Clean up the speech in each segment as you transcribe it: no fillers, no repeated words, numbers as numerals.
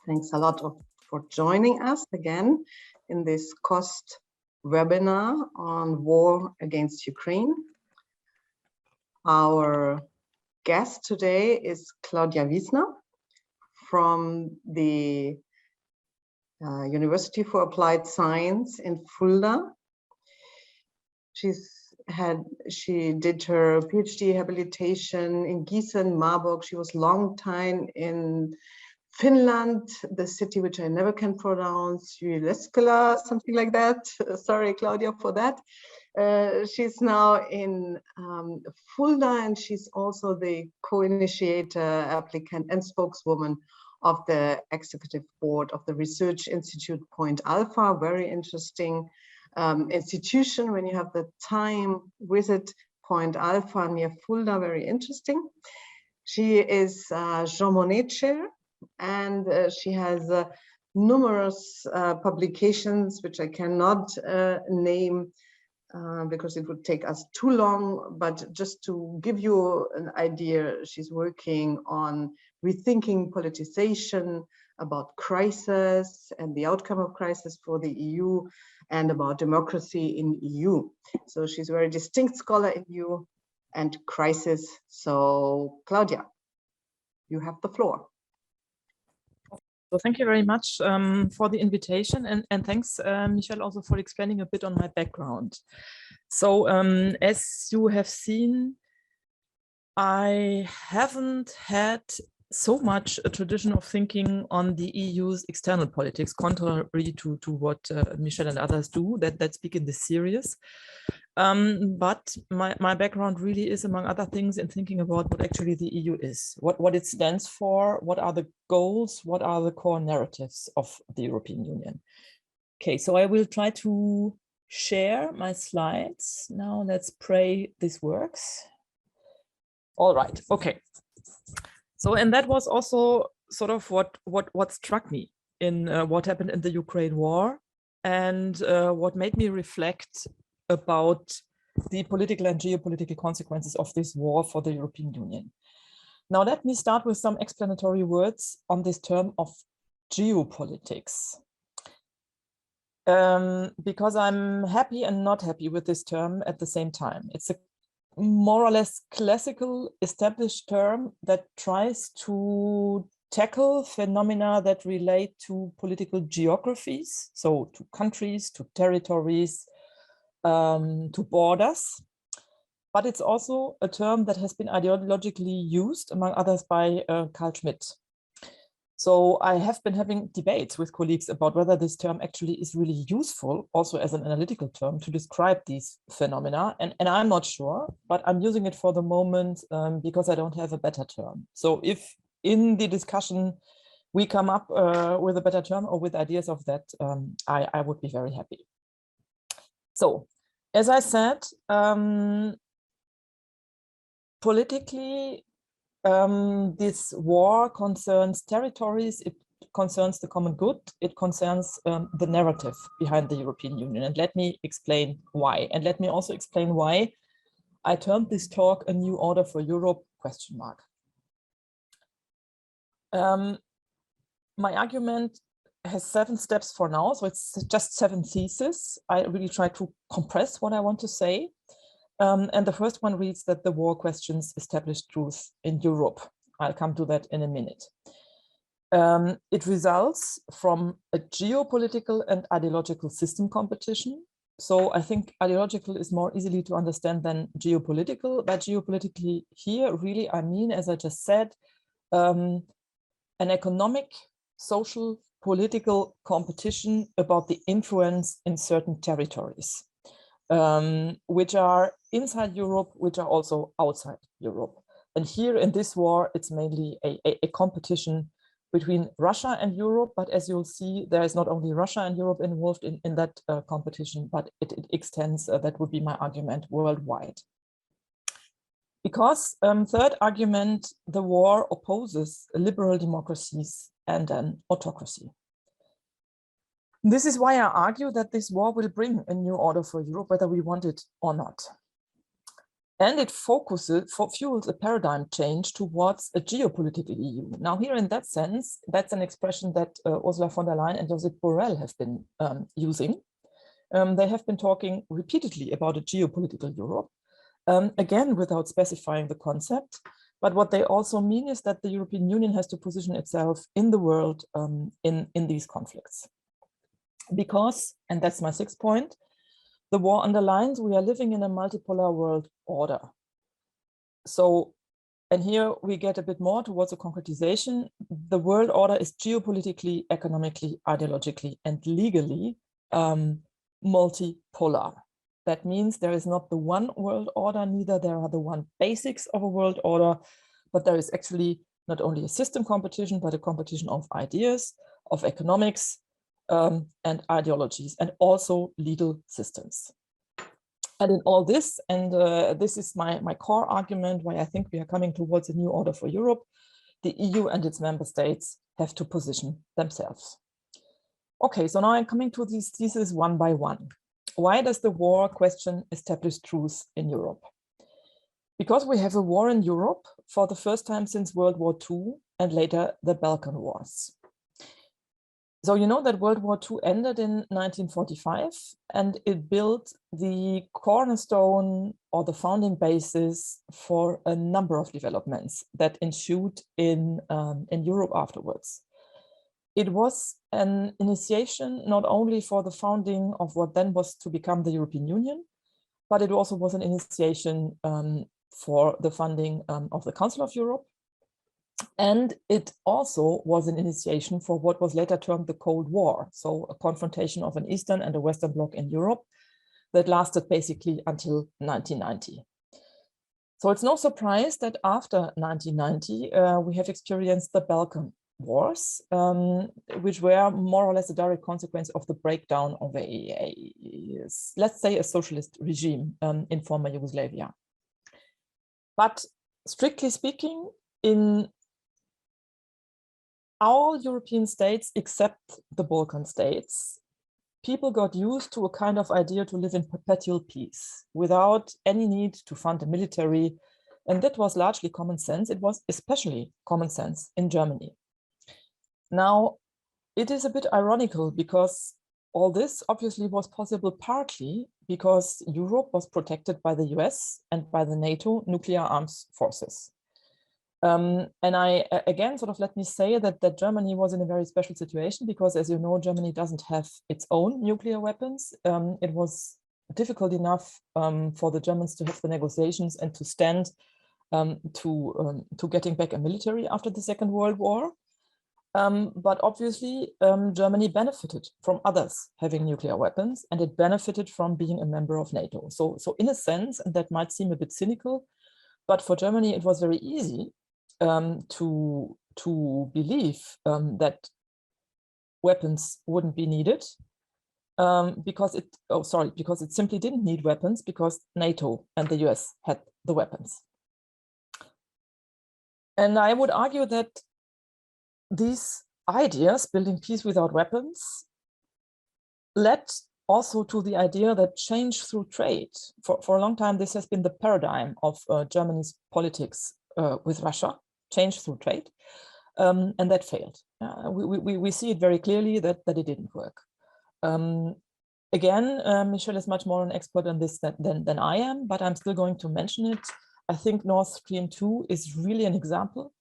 Thanks a lot for joining us again in this COST webinar on war against Ukraine. Our guest today is Claudia Wiesner from the University for Applied Science in Fulda. She did her PhD habilitation in Gießen, Marburg. She was long time in Finland, the city which I never can pronounce, Jyväskylä, something like that. Sorry, Claudia, for that. She's now in Fulda, and she's also the co-initiator, applicant, and spokeswoman of the executive board of the Research Institute Point Alpha. Very interesting institution. When you have the time, visit Point Alpha near Fulda. Very interesting. She is Jean Monnet Chair, and she has numerous publications which I cannot name because it would take us too long, but just to give you an idea, she's working on rethinking politicization, about crisis and the outcome of crisis for the EU, and about democracy in EU. So she's a very distinct scholar in EU and crisis. So Claudia, you have the floor. So thank you very much for the invitation, and thanks, Michelle, also for explaining a bit on my background. So as you have seen, I haven't had so much a tradition of thinking on the EU's external politics, contrary to what Michelle and others do that speak in this series. But my background really is, among other things, in thinking about what actually the EU is, what it stands for, what are the goals, what are the core narratives of the European Union. Okay, so I will try to share my slides. Now let's pray this works. All right, okay. So, and that was also sort of what struck me in what happened in the Ukraine war, and what made me reflect about the political and geopolitical consequences of this war for the European Union. Now, let me start with some explanatory words on this term of geopolitics. Because I'm happy and not happy with this term at the same time. It's a more or less classical established term that tries to tackle phenomena that relate to political geographies, so to countries, to territories, to borders. But it's also a term that has been ideologically used, among others, by Carl Schmitt. So I have been having debates with colleagues about whether this term actually is really useful, also as an analytical term, to describe these phenomena. And I'm not sure, but I'm using it for the moment because I don't have a better term. So if in the discussion we come up with a better term or with ideas of that, I would be very happy. So, as I said, politically, this war concerns territories, it concerns the common good, it concerns the narrative behind the European Union. And let me explain why. And let me also explain why I termed this talk A New Order for Europe ? My argument has 7 steps for now, so it's just 7 theses. I really try to compress what I want to say. And the first one reads that the war questions established truth in Europe. I'll come to that in a minute. It results from a geopolitical and ideological system competition. So I think ideological is more easily to understand than geopolitical, but geopolitically here, really, I mean, as I just said, an economic, social, political competition about the influence in certain territories. Which are inside Europe, which are also outside Europe. And here in this war, it's mainly a competition between Russia and Europe. But as you'll see, there is not only Russia and Europe involved in that competition, but it extends, that would be my argument, worldwide. Because, third argument, the war opposes liberal democracies and an autocracy. This is why I argue that this war will bring a new order for Europe, whether we want it or not. And it fuels a paradigm change towards a geopolitical EU. Now here in that sense, that's an expression that Ursula von der Leyen and Josep Borrell have been using. They have been talking repeatedly about a geopolitical Europe, again, without specifying the concept. But what they also mean is that the European Union has to position itself in the world in these conflicts. Because, and that's my sixth point, the war underlines we are living in a multipolar world order. So, and here we get a bit more towards a concretization. The world order is geopolitically, economically, ideologically, and legally multipolar. That means there is not the one world order, neither there are the one basics of a world order, but there is actually not only a system competition, but a competition of ideas, of economics, and ideologies, and also legal systems. And in all this, and this is my core argument why I think we are coming towards a new order for Europe, the EU and its member states have to position themselves. Okay, so now I'm coming to these theses one by one. Why does the war question establish truth in Europe? Because we have a war in Europe for the first time since World War II and later the Balkan Wars. So you know that World War II ended in 1945 and it built the cornerstone or the founding basis for a number of developments that ensued in Europe afterwards. It was an initiation not only for the founding of what then was to become the European Union, but it also was an initiation for the funding of the Council of Europe. And it also was an initiation for what was later termed the Cold War, so a confrontation of an Eastern and a Western bloc in Europe that lasted basically until 1990. So it's no surprise that after 1990, we have experienced the Balkan Wars, which were more or less a direct consequence of the breakdown of let's say, a socialist regime in former Yugoslavia. But strictly speaking, in all European states except the Balkan states, people got used to a kind of idea to live in perpetual peace without any need to fund a military. And that was largely common sense. It was especially common sense in Germany. Now, it is a bit ironical because all this obviously was possible partly because Europe was protected by the US and by the NATO nuclear arms forces. And I, again, sort of let me say that Germany was in a very special situation because, as you know, Germany doesn't have its own nuclear weapons. It was difficult enough for the Germans to have the negotiations and to stand to getting back a military after the Second World War. But obviously, Germany benefited from others having nuclear weapons, and it benefited from being a member of NATO. So in a sense, and that might seem a bit cynical, but for Germany, it was very easy to believe that weapons wouldn't be needed because it simply didn't need weapons because NATO and the US had the weapons. And I would argue that these ideas, building peace without weapons, led also to the idea that change through trade. For a long time, this has been the paradigm of Germany's politics with Russia, change through trade, and that failed. We see it very clearly that it didn't work. Again, Michel is much more an expert on this than I am, but I'm still going to mention it. I think Nord Stream 2 is really an example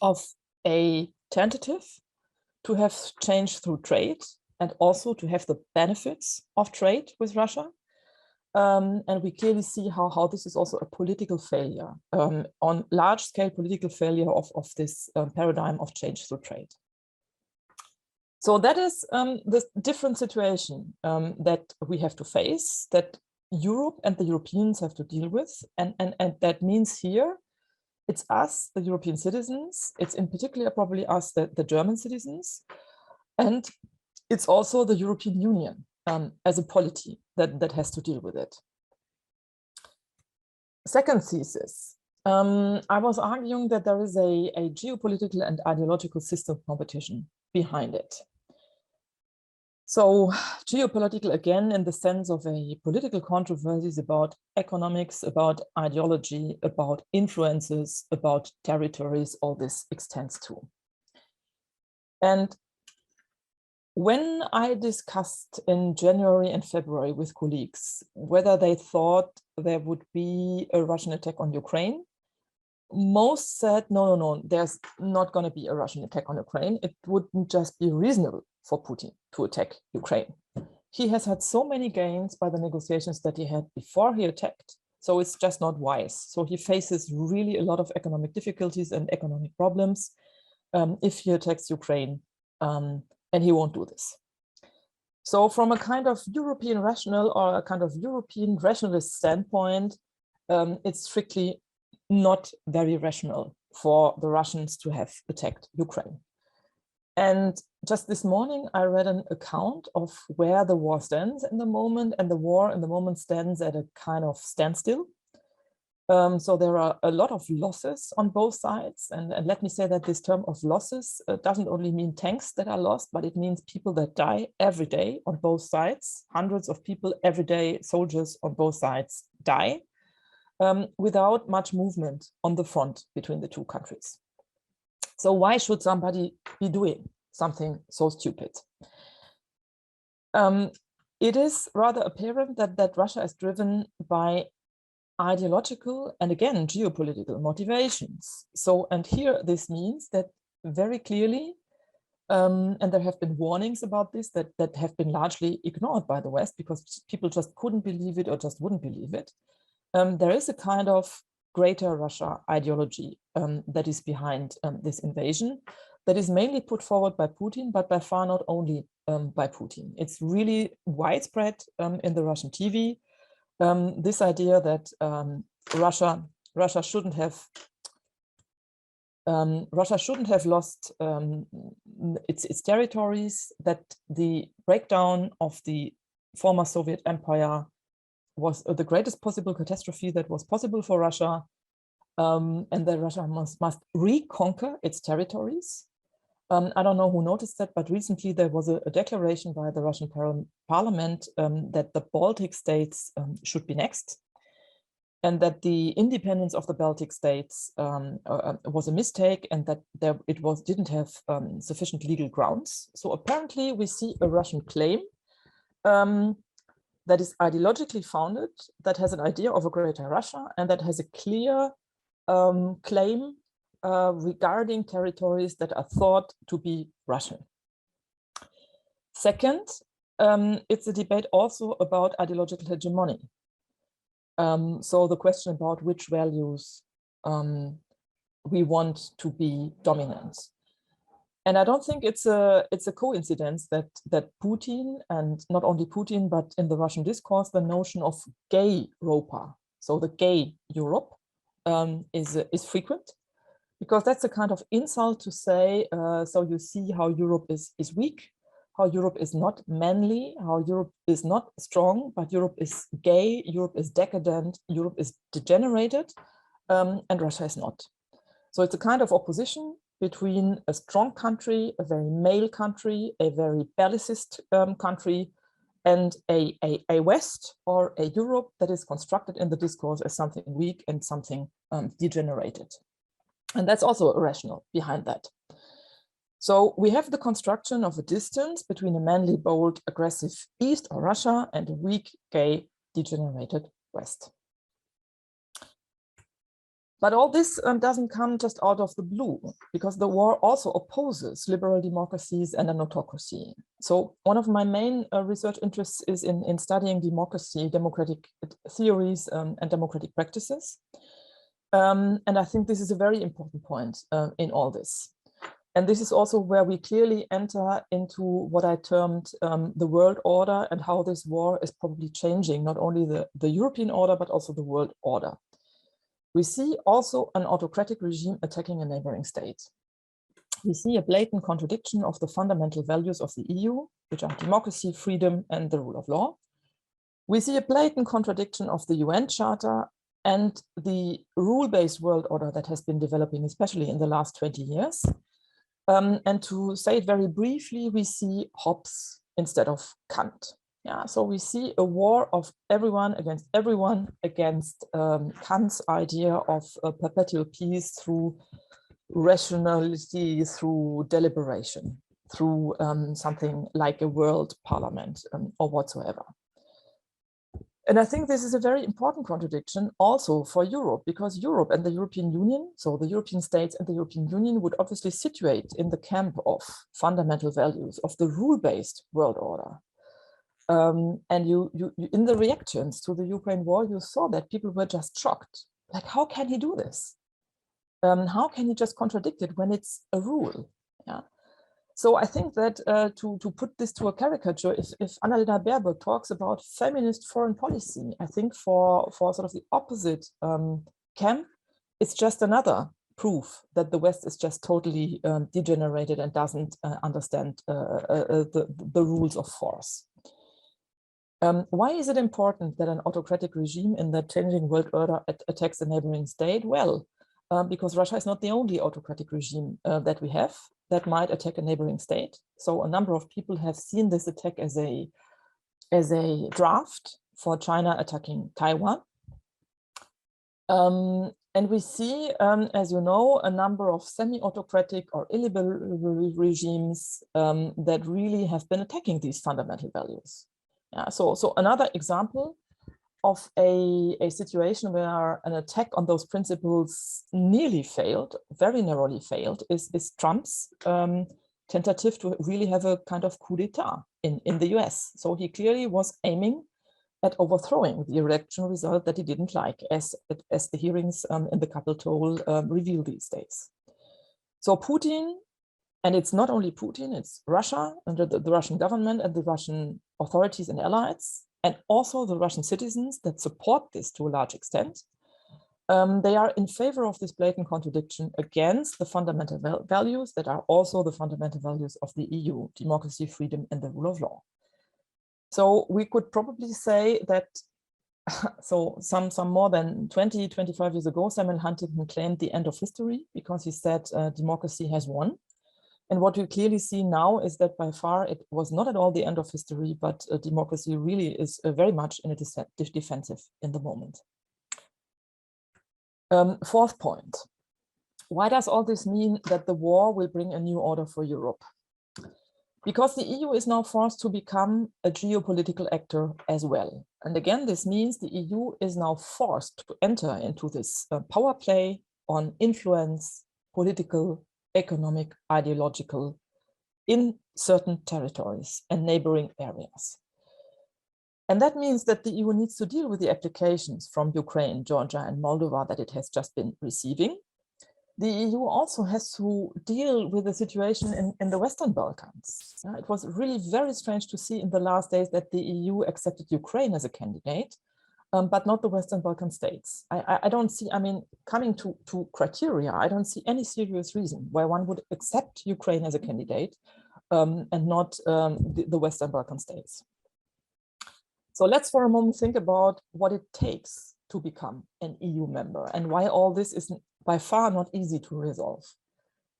of a tentative to have change through trade and also to have the benefits of trade with Russia. And we clearly see how this is also a political failure, on large-scale political failure of this paradigm of change through trade. So that is the different situation that we have to face, that Europe and the Europeans have to deal with. And that means here, it's us, the European citizens, it's in particular probably us, the German citizens, and it's also the European Union as a polity that has to deal with it. Second thesis, I was arguing that there is a geopolitical and ideological system competition behind it. So geopolitical, again, in the sense of a political controversies about economics, about ideology, about influences, about territories, all this extends to. And when I discussed in January and February with colleagues whether they thought there would be a Russian attack on Ukraine, most said, no, there's not going to be a Russian attack on Ukraine. It wouldn't just be reasonable for Putin to attack Ukraine. He has had so many gains by the negotiations that he had before he attacked. So it's just not wise. So he faces really a lot of economic difficulties and economic problems if he attacks Ukraine, and he won't do this. So from a kind of European rational or a kind of European rationalist standpoint, it's strictly not very rational for the Russians to have attacked Ukraine. And just this morning, I read an account of where the war stands in the moment, and the war in the moment stands at a kind of standstill. So there are a lot of losses on both sides. And let me say that this term of losses doesn't only mean tanks that are lost, but it means people that die every day on both sides. Hundreds of people every day, soldiers on both sides die without much movement on the front between the two countries. So why should somebody be doing something so stupid? It is rather apparent that Russia is driven by ideological and again geopolitical motivations. So, and here this means that very clearly, and there have been warnings about this that have been largely ignored by the West because people just couldn't believe it or just wouldn't believe it. There is a kind of greater Russia ideology that is behind this invasion that is mainly put forward by Putin, but by far not only by Putin. It's really widespread in the Russian TV. This idea that Russia shouldn't have lost its territories, that the breakdown of the former Soviet Empire was the greatest possible catastrophe that was possible for Russia, and that Russia must reconquer its territories. I don't know who noticed that, but recently there was a declaration by the Russian parliament that the Baltic states should be next, and that the independence of the Baltic states was a mistake, and that didn't have sufficient legal grounds. So apparently we see a Russian claim that is ideologically founded, that has an idea of a greater Russia, and that has a clear claim regarding territories that are thought to be Russian. Second, it's a debate also about ideological hegemony. So the question about which values we want to be dominant. And I don't think it's a coincidence that Putin, and not only Putin, but in the Russian discourse, the notion of gay Europa, so the gay Europe, is frequent. Because that's a kind of insult to say, so you see how Europe is weak, how Europe is not manly, how Europe is not strong, but Europe is gay, Europe is decadent, Europe is degenerated, and Russia is not. So it's a kind of opposition between a strong country, a very male country, a very bellicist country, and a West or a Europe that is constructed in the discourse as something weak and something degenerated. And that's also a rationale behind that. So we have the construction of a distance between a manly, bold, aggressive East or Russia and a weak, gay, degenerated West. But all this doesn't come just out of the blue, because the war also opposes liberal democracies and an autocracy. So one of my main research interests is in studying democracy, democratic theories, and democratic practices. And I think this is a very important point in all this. And this is also where we clearly enter into what I termed the world order, and how this war is probably changing not only the European order, but also the world order. We see also an autocratic regime attacking a neighboring state. We see a blatant contradiction of the fundamental values of the EU, which are democracy, freedom, and the rule of law. We see a blatant contradiction of the UN Charter and the rule-based world order that has been developing, especially in the last 20 years. And to say it very briefly, we see Hobbes instead of Kant. Yeah, so we see a war of everyone against Kant's idea of perpetual peace through rationality, through deliberation, through something like a world parliament or whatsoever. And I think this is a very important contradiction also for Europe, because Europe and the European Union, so the European states and the European Union, would obviously situate in the camp of fundamental values, of the rule-based world order. And you in the reactions to the Ukraine war, you saw that people were just shocked. Like, how can he do this? How can he just contradict it when it's a rule? Yeah. So I think that to put this to a caricature, if Annalena Baerbock talks about feminist foreign policy, I think for sort of the opposite camp, it's just another proof that the West is just totally degenerated and doesn't understand the rules of force. Why is it important that an autocratic regime in the changing world order attacks a neighboring state? Well, because Russia is not the only autocratic regime that we have that might attack a neighboring state. So a number of people have seen this attack as a draft for China attacking Taiwan. And we see, as you know, a number of semi-autocratic or illiberal regimes that really have been attacking these fundamental values. Yeah, so another example of a situation where an attack on those principles nearly failed, very narrowly failed, is Trump's tentative to really have a kind of coup d'etat in the US. So he clearly was aiming at overthrowing the election result that he didn't like, as the hearings in the Capitol reveal these days. So Putin, and it's not only Putin, it's Russia, under the Russian government and the Russian authorities and allies, and also the Russian citizens that support this to a large extent. They are in favor of this blatant contradiction against the fundamental values that are also the fundamental values of the EU: democracy, freedom, and the rule of law. So we could probably say that, so some more than 20, 25 years ago, Samuel Huntington claimed the end of history because he said democracy has won. And what we clearly see now is that by far it was not at all the end of history, but democracy really is very much in a defensive in the moment. Fourth point, why does all this mean that the war will bring a new order for Europe? Because the EU is now forced to become a geopolitical actor as well. And again, this means the EU is now forced to enter into this power play on influence, political, economic, ideological, in certain territories and neighboring areas. And that means that the EU needs to deal with the applications from Ukraine, Georgia, and Moldova that it has just been receiving. The EU also has to deal with the situation in the Western Balkans. It was really very strange to see in the last days that the EU accepted Ukraine as a candidate, but not the Western Balkan states. I don't see, I mean, coming to criteria, I don't see any serious reason why one would accept Ukraine as a candidate and not the Western Balkan states. So let's for a moment think about what it takes to become an EU member and why all this is by far not easy to resolve.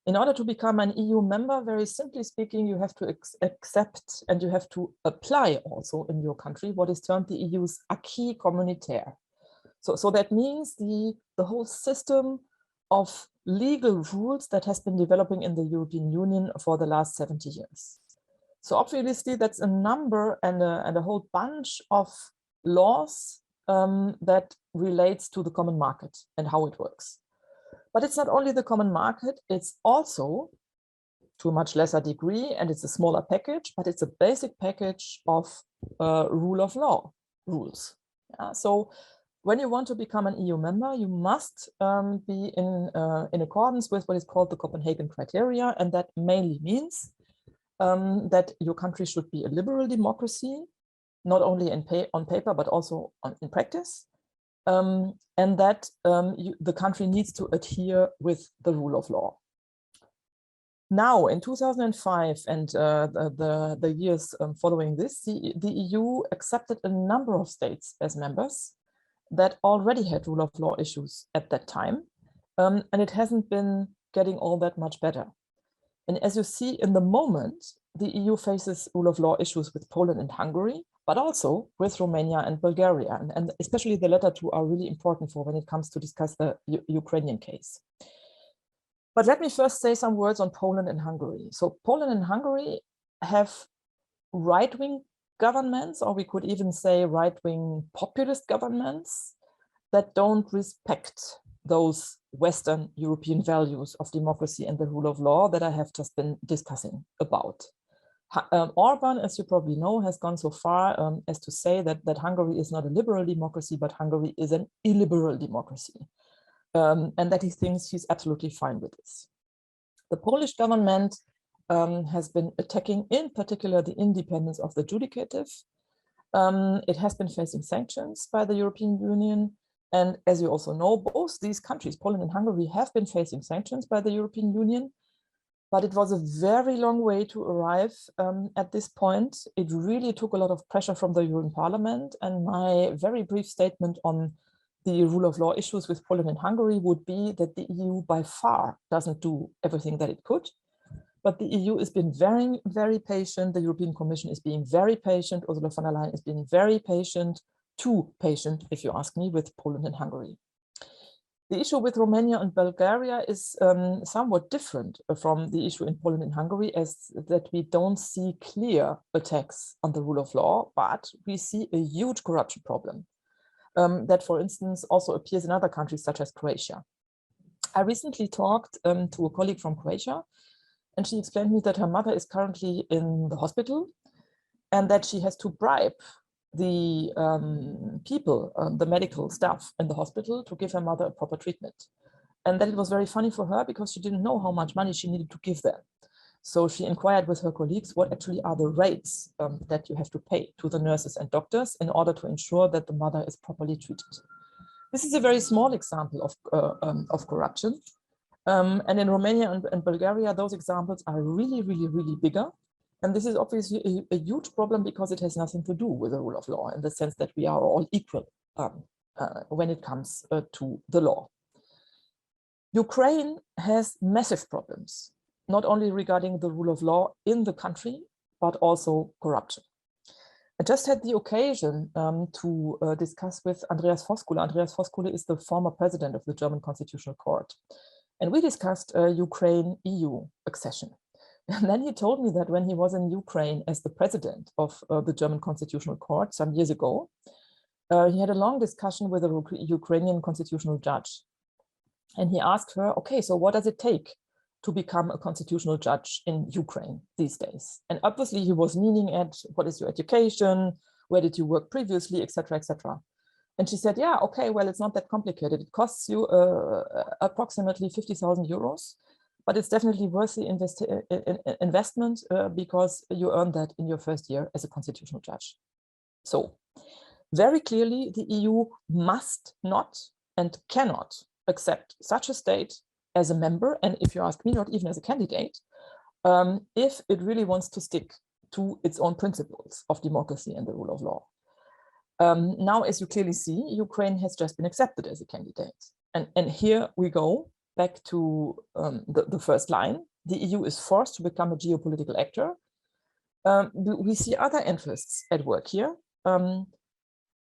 In order to become an EU member, very simply speaking, you have to accept and you have to apply also in your country what is termed the EU's acquis communautaire. So that means the whole system of legal rules that has been developing in the European Union for the last 70 years. So obviously that's a number and a whole bunch of laws that relates to the common market and how it works. But it's not only the common market, it's also, to a much lesser degree, and it's a smaller package, but it's a basic package of rule of law rules. Yeah? So when you want to become an EU member, you must be in accordance with what is called the Copenhagen criteria, and that mainly means that your country should be a liberal democracy, not only on paper, but also in practice. And that the country needs to adhere with the rule of law. Now, in 2005 and the years following this, the EU accepted a number of states as members that already had rule of law issues at that time, and it hasn't been getting all that much better. And as you see in the moment, the EU faces rule of law issues with Poland and Hungary, but also with Romania and Bulgaria. And especially the latter two are really important for when it comes to discuss the Ukrainian case. But let me first say some words on Poland and Hungary. So Poland and Hungary have right-wing governments, or we could even say right-wing populist governments that don't respect those Western European values of democracy and the rule of law that I have just been discussing about. Orban, as you probably know, has gone so far as to say that Hungary is not a liberal democracy, but Hungary is an illiberal democracy. And that he thinks he's absolutely fine with this. The Polish government has been attacking, in particular, the independence of the judicative. It has been facing sanctions by the European Union. And as you also know, both these countries, Poland and Hungary, have been facing sanctions by the European Union. But it was a very long way to arrive at this point. It really took a lot of pressure from the European Parliament. And my very brief statement on the rule of law issues with Poland and Hungary would be that the EU by far doesn't do everything that it could. But the EU has been very, very patient. The European Commission is being very patient. Ursula von der Leyen is being very patient, too patient, if you ask me, with Poland and Hungary. The issue with Romania and Bulgaria is somewhat different from the issue in Poland and Hungary, as that we don't see clear attacks on the rule of law, but we see a huge corruption problem that, for instance, also appears in other countries such as Croatia. I recently talked to a colleague from Croatia, and she explained to me that her mother is currently in the hospital and that she has to bribe the people, the medical staff in the hospital, to give her mother a proper treatment. And that it was very funny for her because she didn't know how much money she needed to give them. So she inquired with her colleagues what actually are the rates that you have to pay to the nurses and doctors in order to ensure that the mother is properly treated. This is a very small example of corruption. And in Romania and Bulgaria, those examples are really, really, really bigger. And this is obviously a huge problem because it has nothing to do with the rule of law, in the sense that we are all equal when it comes to the law. Ukraine has massive problems, not only regarding the rule of law in the country, but also corruption. I just had the occasion to discuss with Andreas Voskuhle. Andreas Voskuhle is the former president of the German Constitutional Court. And we discussed Ukraine-EU accession. And then he told me that when he was in Ukraine as the president of the German Constitutional Court some years ago, he had a long discussion with a Ukrainian constitutional judge. And he asked her, okay, so what does it take to become a constitutional judge in Ukraine these days? And obviously he was meaning at what is your education, where did you work previously, etc., etc. And she said, yeah, okay, well, it's not that complicated. It costs you approximately 50,000 euros. But it's definitely worth the investment because you earn that in your first year as a constitutional judge. So very clearly, the EU must not and cannot accept such a state as a member, and if you ask me, not even as a candidate, if it really wants to stick to its own principles of democracy and the rule of law. Now, as you clearly see, Ukraine has just been accepted as a candidate. And here we go. Back to the first line, the EU is forced to become a geopolitical actor. We see other interests at work here.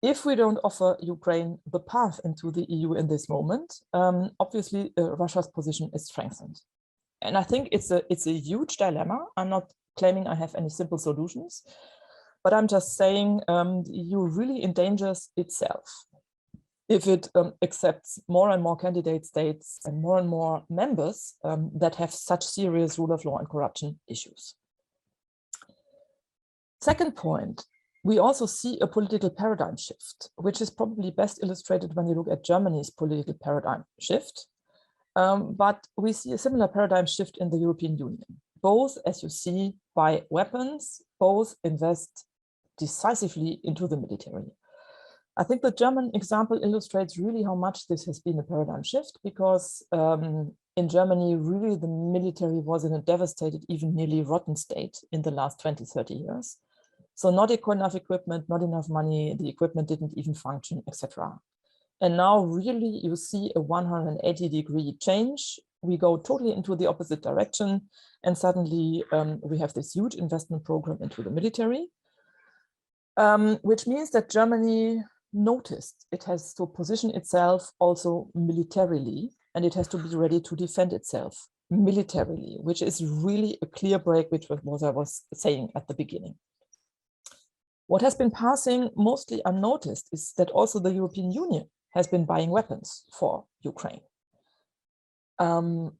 If we don't offer Ukraine the path into the EU in this moment, obviously Russia's position is strengthened. And I think it's a huge dilemma. I'm not claiming I have any simple solutions, but I'm just saying the EU really endangers itself if it accepts more and more candidate states and more members that have such serious rule of law and corruption issues. Second point, we also see a political paradigm shift, which is probably best illustrated when you look at Germany's political paradigm shift. But we see a similar paradigm shift in the European Union. Both, as you see, buy weapons, both invest decisively into the military. I think the German example illustrates really how much this has been a paradigm shift, because in Germany, really the military was in a devastated, even nearly rotten state in the last 20, 30 years. So not enough equipment, not enough money, the equipment didn't even function, etc. And now really you see a 180-degree change we go totally into the opposite direction, and suddenly we have this huge investment program into the military, which means that Germany noticed it has to position itself also militarily, and it has to be ready to defend itself militarily, which is really a clear break, which was what I was saying at the beginning. What has been passing mostly unnoticed is that also the European Union has been buying weapons for Ukraine. And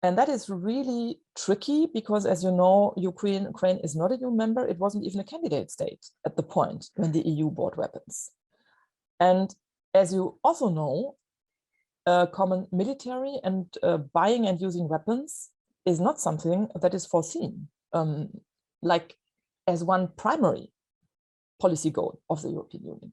that is really tricky because, as you know, Ukraine is not a EU member. It wasn't even a candidate state at the point when the EU bought weapons. And as you also know, common military and buying and using weapons is not something that is foreseen like as one primary policy goal of the European Union.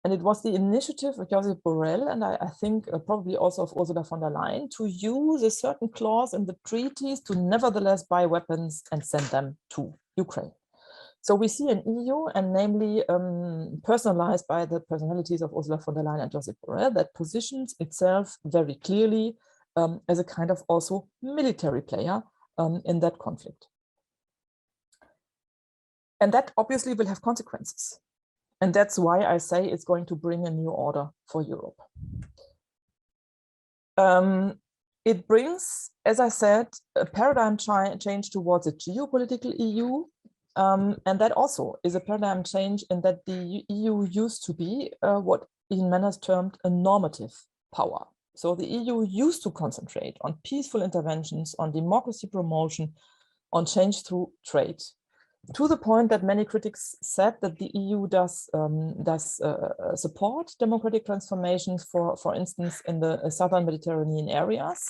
And it was the initiative of Josep Borrell, and I think probably also of Ursula von der Leyen, to use a certain clause in the treaties to nevertheless buy weapons and send them to Ukraine. So we see an EU, and namely personalized by the personalities of Ursula von der Leyen and Josep Borrell, that positions itself very clearly as a kind of also military player in that conflict. And that obviously will have consequences. And that's why I say it's going to bring a new order for Europe. It brings, as I said, a paradigm change towards a geopolitical EU. And that also is a paradigm change in that the EU used to be what Ian Manners termed a normative power. So the EU used to concentrate on peaceful interventions, on democracy promotion, on change through trade. To the point that many critics said that the EU does support democratic transformations, for instance, in the southern Mediterranean areas,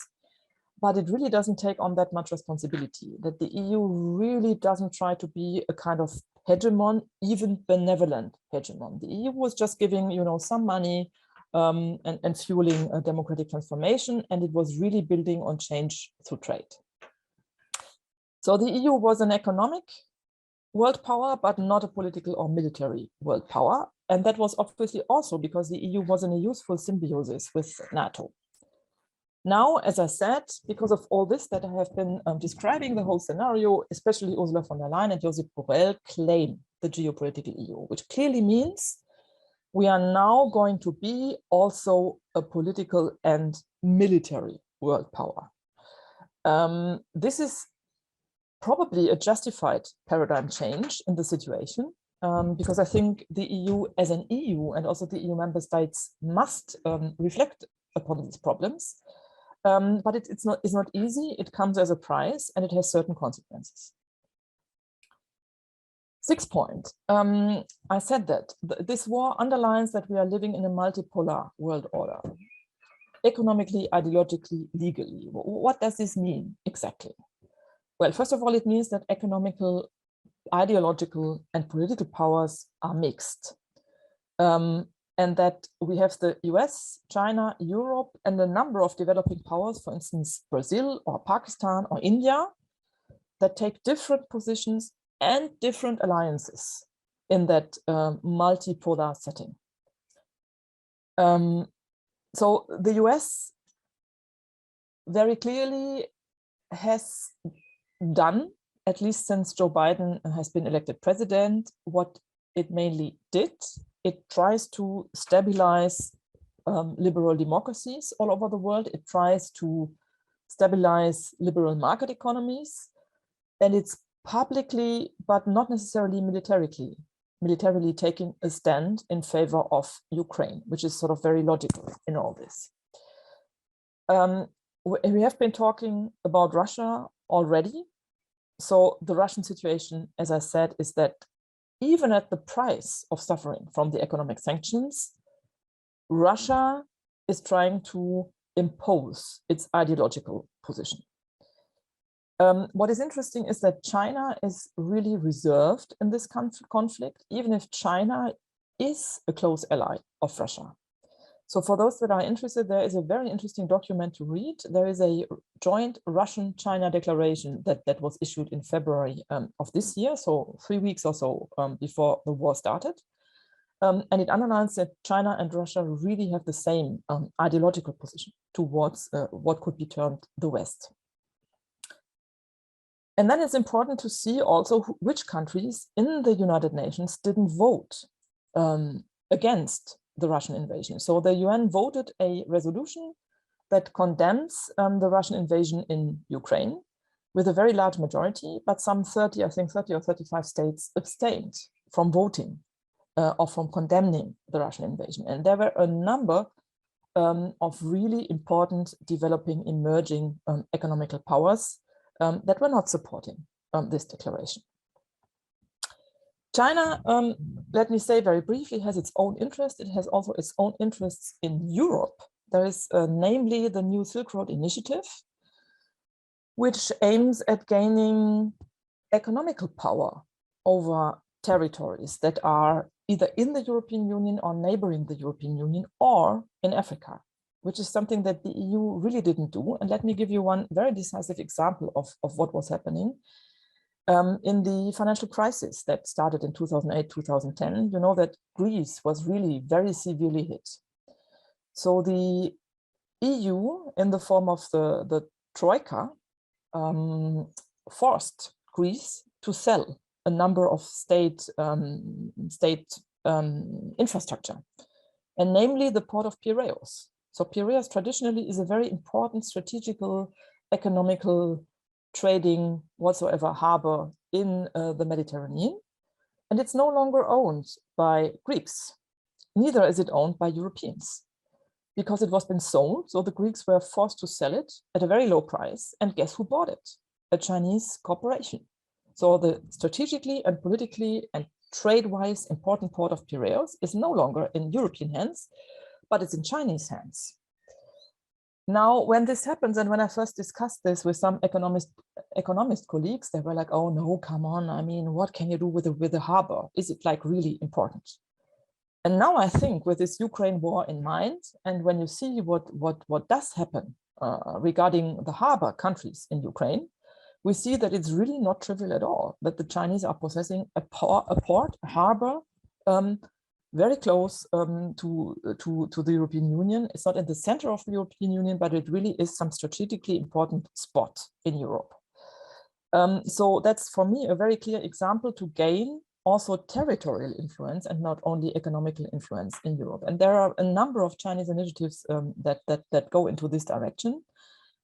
but it really doesn't take on that much responsibility, that the EU really doesn't try to be a kind of hegemon, even benevolent hegemon. The EU was just giving, some money and fueling a democratic transformation, and it was really building on change through trade. So the EU was an economic world power, but not a political or military world power. And that was obviously also because the EU was in a useful symbiosis with NATO. Now, as I said, because of all this that I have been describing, the whole scenario, especially Ursula von der Leyen and Josep Borrell claim the geopolitical EU, which clearly means we are now going to be also a political and military world power. This is probably a justified paradigm change in the situation, because I think the EU as an EU and also the EU member states must reflect upon these problems. But it's not easy. It comes as a price and it has certain consequences. 6th point, I said that this war underlines that we are living in a multipolar world order, economically, ideologically, legally. What does this mean exactly? Well, first of all, it means that economical, ideological, and political powers are mixed. And that we have the US, China, Europe, and a number of developing powers, for instance, Brazil or Pakistan or India, that take different positions and different alliances in that multipolar setting. So the US very clearly has done, at least since Joe Biden has been elected president, what it mainly did. It tries to stabilize liberal democracies all over the world. It tries to stabilize liberal market economies. And it's publicly, but not necessarily militarily taking a stand in favor of Ukraine, which is sort of very logical in all this. We have been talking about Russia already. So the Russian situation, as I said, is that even at the price of suffering from the economic sanctions, Russia is trying to impose its ideological position. What is interesting is that China is really reserved in this conflict, even if China is a close ally of Russia. So for those that are interested, there is a very interesting document to read. There is a joint Russian-China declaration that was issued in February of this year, so 3 weeks or so before the war started. And it underlines that China and Russia really have the same ideological position towards what could be termed the West. And then it's important to see also which countries in the United Nations didn't vote against the Russian invasion. So the UN voted a resolution that condemns the Russian invasion in Ukraine with a very large majority, but some 30, I think 30 or 35 states abstained from voting or from condemning the Russian invasion. And there were a number of really important developing, emerging economical powers that were not supporting this declaration. China, let me say very briefly, has its own interest. It has also its own interests in Europe. There is namely the New Silk Road Initiative, which aims at gaining economical power over territories that are either in the European Union or neighboring the European Union or in Africa, which is something that the EU really didn't do. And let me give you one very decisive example of what was happening. In the financial crisis that started in 2008, 2010, you know that Greece was really very severely hit. So the EU, in the form of the Troika, forced Greece to sell a number of state infrastructure, and namely the port of Piraeus. So Piraeus traditionally is a very important strategical, economical, trading whatsoever harbor in the Mediterranean, and it's no longer owned by Greeks. Neither is it owned by Europeans, because it was been sold. So the Greeks were forced to sell it at a very low price, and guess who bought it? A Chinese corporation. So the strategically and politically and trade-wise important port of Piraeus is no longer in European hands, but it's in Chinese hands. Now, when this happens, and when I first discussed this with some economist colleagues, they were like, oh no, come on. I mean, what can you do with the harbor? Is it like really important? And now I think with this Ukraine war in mind, and when you see what does happen regarding the harbor countries in Ukraine, we see that it's really not trivial at all, that the Chinese are possessing a port, a harbor, very close to the European Union. It's not in the center of the European Union, but it really is some strategically important spot in Europe. So that's for me a very clear example to gain also territorial influence and not only economical influence in Europe. And there are a number of Chinese initiatives that go into this direction.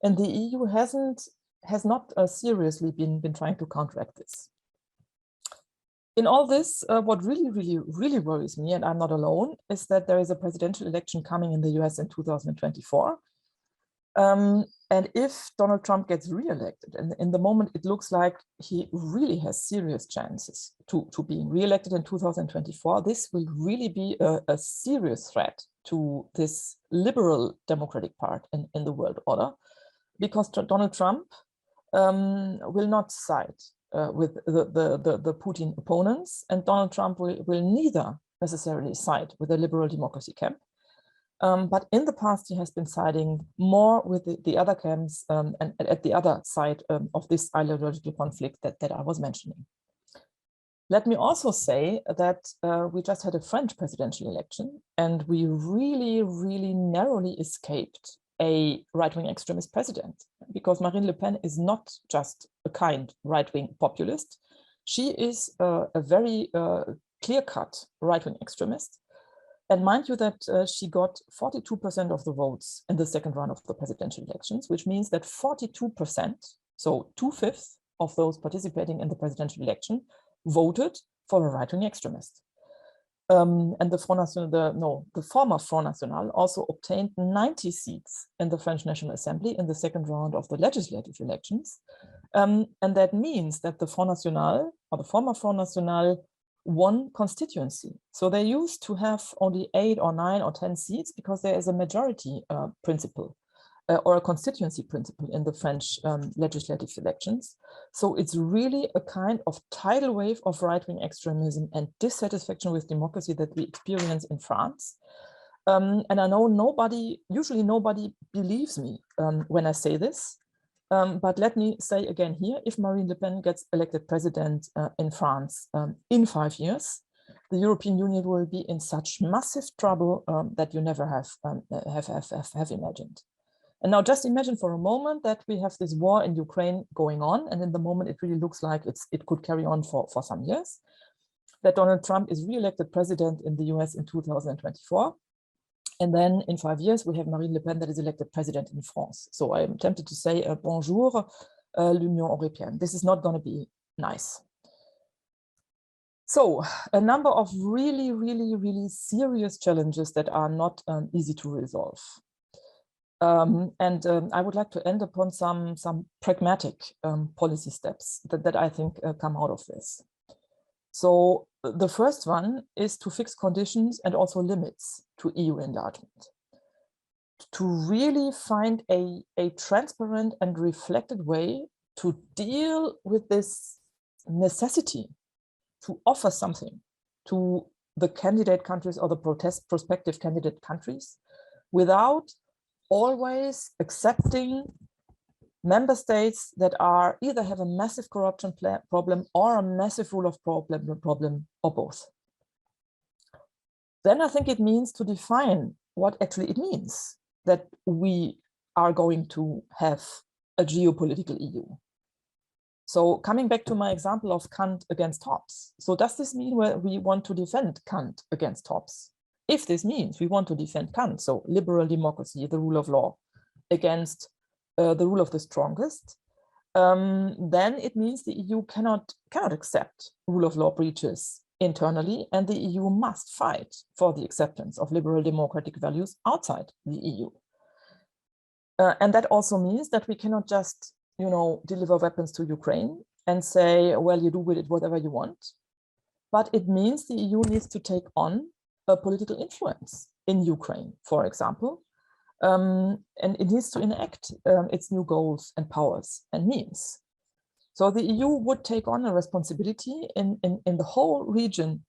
And the EU has not seriously been trying to counteract this. In all this, what really worries me, and I'm not alone, is that there is a presidential election coming in the US in 2024. And if Donald Trump gets re-elected, and in the moment it looks like he really has serious chances to being re-elected in 2024, this will really be a serious threat to this liberal democratic part in the world order, because Donald Trump will not side with the Putin opponents, and Donald Trump will neither necessarily side with the liberal democracy camp. But in the past, he has been siding more with the other camps and at the other side of this ideological conflict that I was mentioning. Let me also say that we just had a French presidential election, and we really narrowly escaped a right-wing extremist president, because Marine Le Pen is not just a kind right-wing populist. She is a very clear-cut right-wing extremist. And mind you that she got 42% of the votes in the second round of the presidential elections, which means that 42%, so 2/5 of those participating in the presidential election, voted for a right-wing extremist. And the former Front National also obtained 90 seats in the French National Assembly in the second round of the legislative elections. And that means that the Front National, or the former Front National, won constituency. So they used to have only 8 or 9 or 10 seats because there is a majority principle or a constituency principle in the French legislative elections. So it's really a kind of tidal wave of right-wing extremism and dissatisfaction with democracy that we experience in France. And I know usually nobody believes me when I say this. But let me say again here, if Marine Le Pen gets elected president in France in 5 years, the European Union will be in such massive trouble that you never have imagined. And now just imagine for a moment that we have this war in Ukraine going on, and in the moment it really looks like it could carry on for some years, that Donald Trump is re-elected president in the US in 2024. And then in 5 years, we have Marine Le Pen that is elected president in France. So I'm tempted to say, bonjour, l'Union Européenne. This is not going to be nice. So a number of really, really, really serious challenges that are not easy to resolve. I would like to end upon some pragmatic policy steps that I think come out of this. So the first one is to fix conditions and also limits to EU enlargement, to really find a transparent and reflected way to deal with this necessity to offer something to the candidate countries or the prospective candidate countries without always accepting member states that are either have a massive corruption problem or a massive rule of problem or both. Then I think it means to define what actually it means that we are going to have a geopolitical EU. So coming back to my example of Kant against Hobbes. So does this mean we want to defend Kant against Hobbes? If this means we want to defend Kant, so liberal democracy, the rule of law, against the rule of the strongest, then it means the EU cannot accept rule of law breaches internally, and the EU must fight for the acceptance of liberal democratic values outside the EU. And that also means that we cannot just, deliver weapons to Ukraine and say, well, you do with it whatever you want. But it means the EU needs to take on a political influence in Ukraine, for example, and it needs to enact its new goals and powers and means. So the EU would take on a responsibility in the whole region,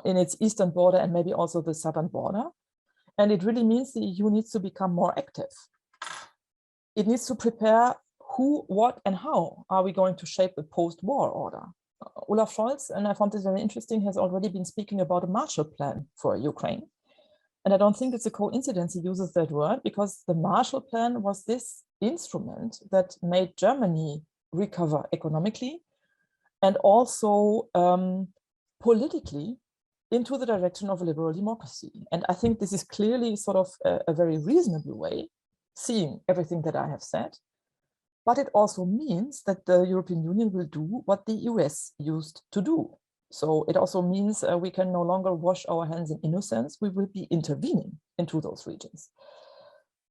in its eastern border and maybe also the southern border. And it really means the EU needs to become more active. It needs to prepare who, what, and how are we going to shape the post-war order. Olaf Scholz, and I found this very interesting, has already been speaking about a Marshall Plan for Ukraine. And I don't think it's a coincidence he uses that word, because the Marshall Plan was this instrument that made Germany recover economically and also politically into the direction of liberal democracy. And I think this is clearly sort of a very reasonable way, seeing everything that I have said. But it also means that the European Union will do what the US used to do. So it also means we can no longer wash our hands in innocence. We will be intervening into those regions.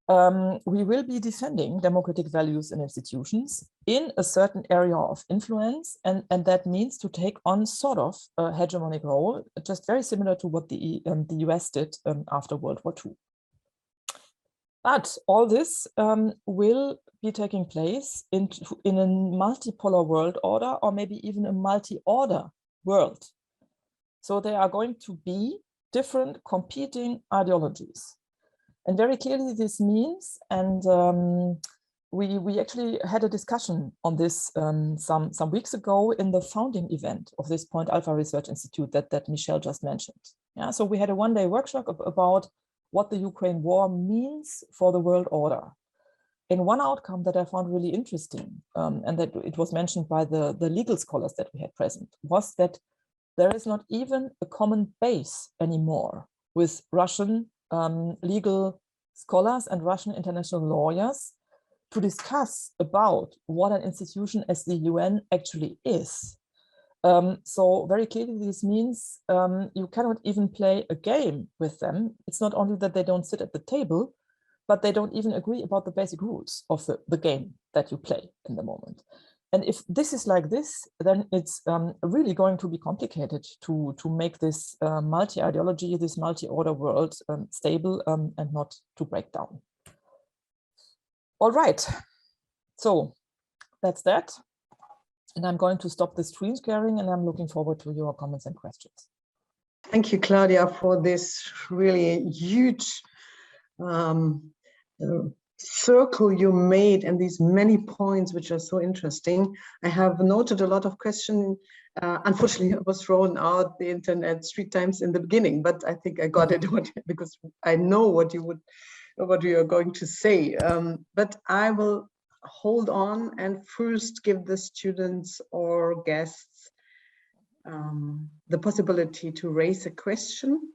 We will be defending democratic values and institutions in a certain area of influence, and that means to take on sort of a hegemonic role, just very similar to what the US did after World War II. But all this will be taking place in a multipolar world order, or maybe even a multi-order world. So there are going to be different competing ideologies. And very clearly this means, and we actually had a discussion on this some weeks ago in the founding event of this Point Alpha Research Institute that Michelle just mentioned. Yeah, so we had a one-day workshop about what the Ukraine war means for the world order. And one outcome that I found really interesting, and that it was mentioned by the legal scholars that we had present, was that there is not even a common base anymore with Russian legal scholars and Russian international lawyers to discuss about what an institution as the UN actually is. So very clearly this means you cannot even play a game with them. It's not only that they don't sit at the table, but they don't even agree about the basic rules of the game that you play in the moment. And if this is like this, then it's really going to be complicated to make this multi-ideology, this multi-order world stable and not to break down. All right, so that's that. And I'm going to stop the screen sharing, and I'm looking forward to your comments and questions. Thank you, Claudia, for this really huge circle you made and these many points which are so interesting. I have noted a lot of questions. Unfortunately, I was thrown out the internet 3 times in the beginning, but I think I got it because I know what you are going to say. But I will hold on and first give the students or guests the possibility to raise a question.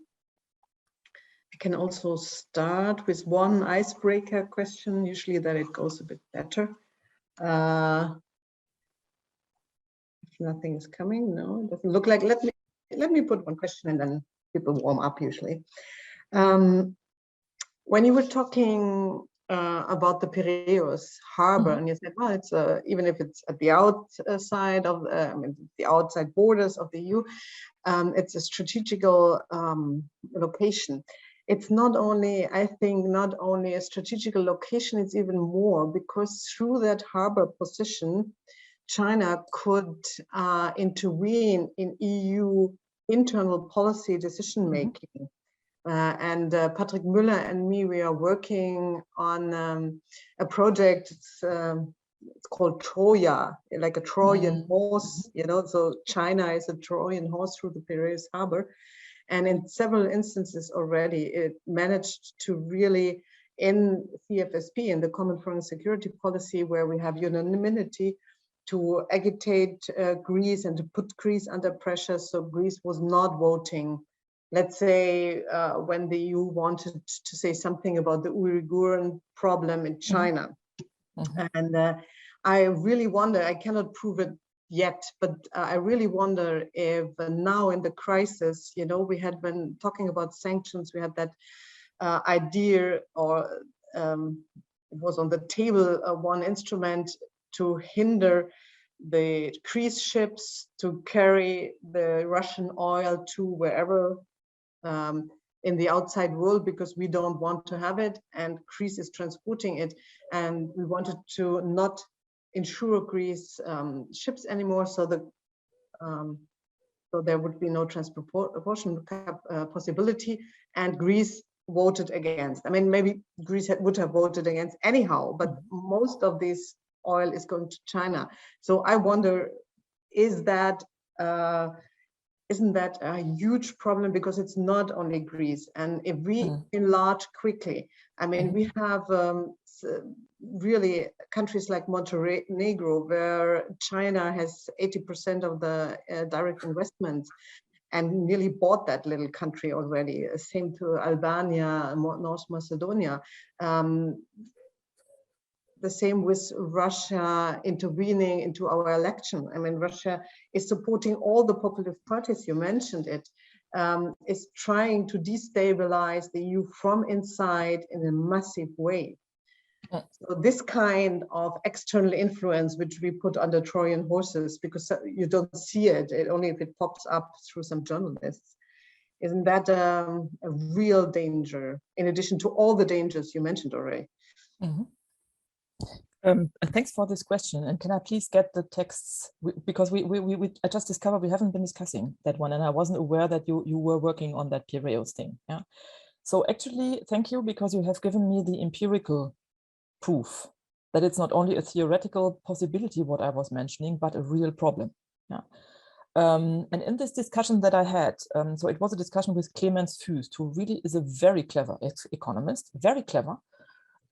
I can also start with one icebreaker question, usually that it goes a bit better. If nothing is coming, no, it doesn't look like, let me put one question and then people warm up usually. When you were talking about the Piraeus harbor, and you said, well, it's even if it's at the outside of the outside borders of the EU, it's a strategical location. It's not only, I think, not only a strategical location, it's even more, because through that harbor position, China could intervene in EU internal policy decision-making. And Patrick Müller and me, we are working on a project, it's called Troja, like a Trojan horse, you know, so China is a Trojan horse through the Piraeus harbor. And in several instances already, it managed to really, in CFSP, in the Common Foreign Security Policy, where we have unanimity, to agitate Greece and to put Greece under pressure. So Greece was not voting, let's say, when the EU wanted to say something about the Uyghur problem in China. And I really wonder, I cannot prove it yet, but I really wonder if now in the crisis, you know, we had been talking about sanctions, we had that idea, or it was on the table, one instrument to hinder the cruise ships to carry the Russian oil to wherever in the outside world, because we don't want to have it, and Greece is transporting it, and we wanted to not insure Greece ships anymore, so that so there would be no transportation possibility, and Greece voted against. I mean, maybe Greece would have voted against anyhow, but most of this oil is going to China. So I wonder, is that isn't that a huge problem? Because it's not only Greece, and if we enlarge quickly, I mean, we have really countries like Montenegro, where China has 80% of the direct investments and nearly bought that little country already. Same to Albania, North Macedonia. The same with Russia intervening into our election. I mean, Russia is supporting all the populist parties, you mentioned it, is trying to destabilize the EU from inside in a massive way. So this kind of external influence, which we put under Trojan horses, because you don't see it, only if it pops up through some journalists, isn't that a real danger, in addition to all the dangers you mentioned already? Thanks for this question. And can I please get the texts? Because I just discovered we haven't been discussing that one, and I wasn't aware that you were working on that Piraeus thing. Yeah. So actually, thank you, because you have given me the empirical proof that it's not only a theoretical possibility, what I was mentioning, but a real problem. Yeah. And in this discussion that I had, so it was a discussion with Clemens Fuest, who really is a very clever economist, very clever.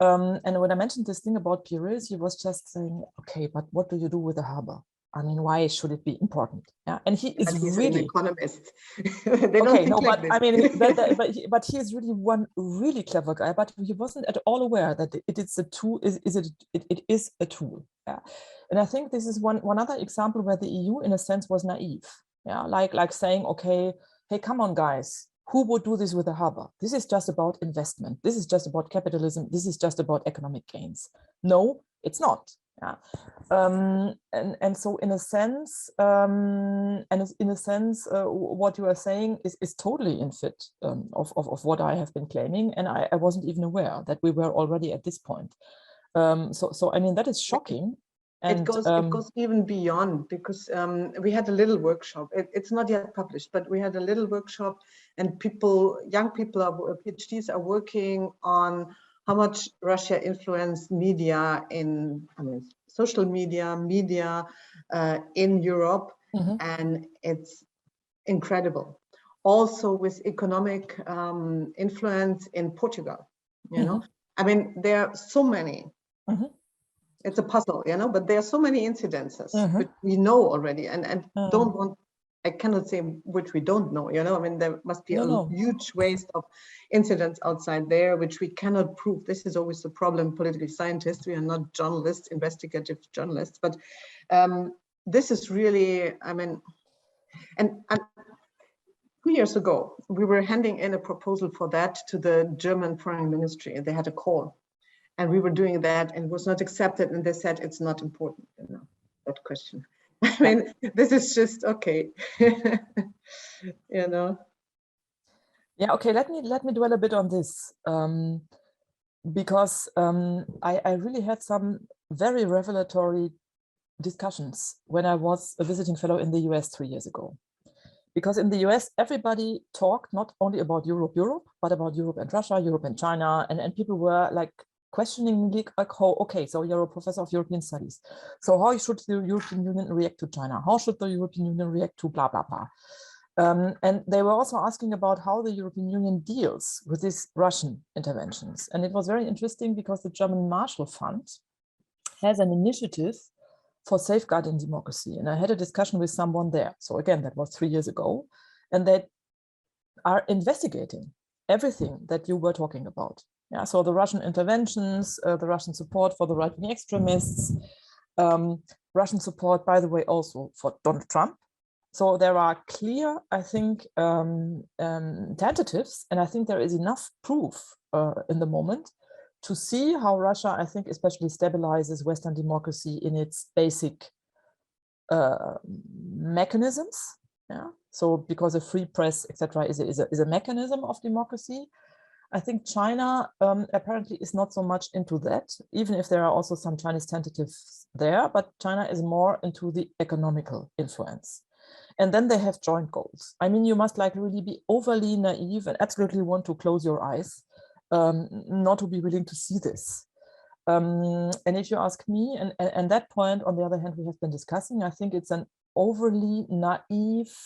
And when I mentioned this thing about Piraeus, he was just saying, okay, but what do you do with the harbor? I mean, why should it be important? Yeah, and he is really an economist. They don't think like this. I mean, but he is really one really clever guy. But he wasn't at all aware that it is a tool. It is a tool. Yeah, and I think this is one other example where the EU, in a sense, was naive. Yeah, like saying, okay, hey, come on, guys. Who would do this with a harbor? This is just about investment. This is just about capitalism. This is just about economic gains. No, it's not. Yeah. And so in a sense, what you are saying is totally in fit of what I have been claiming, and I wasn't even aware that we were already at this point. So I mean, that is shocking. And it goes even beyond, because we had a little workshop. It's not yet published, but we had a little workshop, and young people, PhDs, are working on how much Russia influenced media social media in Europe, and it's incredible. Also with economic influence in Portugal, you know. I mean, there are so many. It's a puzzle, you know, but there are so many incidences which we know already, and don't want. I cannot say which we don't know, you know. I mean, there must be a huge waste of incidents outside there, which we cannot prove. This is always the problem, political scientists. We are not journalists, investigative journalists, but this is really, I mean, and 2 years ago, we were handing in a proposal for that to the German foreign ministry, and they had a call. And we were doing that, and it was not accepted, and they said it's not important, you know, that question. I mean, this is just okay, you know. Yeah, okay, let me dwell a bit on this, because I really had some very revelatory discussions when I was a visiting fellow in the US 3 years ago. Because in the US, everybody talked not only about Europe, but about Europe and Russia, Europe and China, and people were like questioning me, like, oh, okay, so you're a professor of European studies. So how should the European Union react to China? How should the European Union react to blah, blah, blah? And they were also asking about how the European Union deals with these Russian interventions. And it was very interesting because the German Marshall Fund has an initiative for safeguarding democracy. And I had a discussion with someone there. So again, that was 3 years ago. And they are investigating everything that you were talking about. Yeah, so the Russian interventions, the Russian support for the right-wing extremists, Russian support, by the way, also for Donald Trump. So there are clear, I think, tentatives, and I think there is enough proof in the moment to see how Russia, I think, especially stabilizes Western democracy in its basic mechanisms. Yeah. So because a free press, etc., is a mechanism of democracy. I think China apparently is not so much into that, even if there are also some Chinese tentatives there, but China is more into the economical influence. And then they have joint goals. I mean, you must like really be overly naive and absolutely want to close your eyes not to be willing to see this. And if you ask me, and that point, on the other hand, we have been discussing, I think it's an overly naive,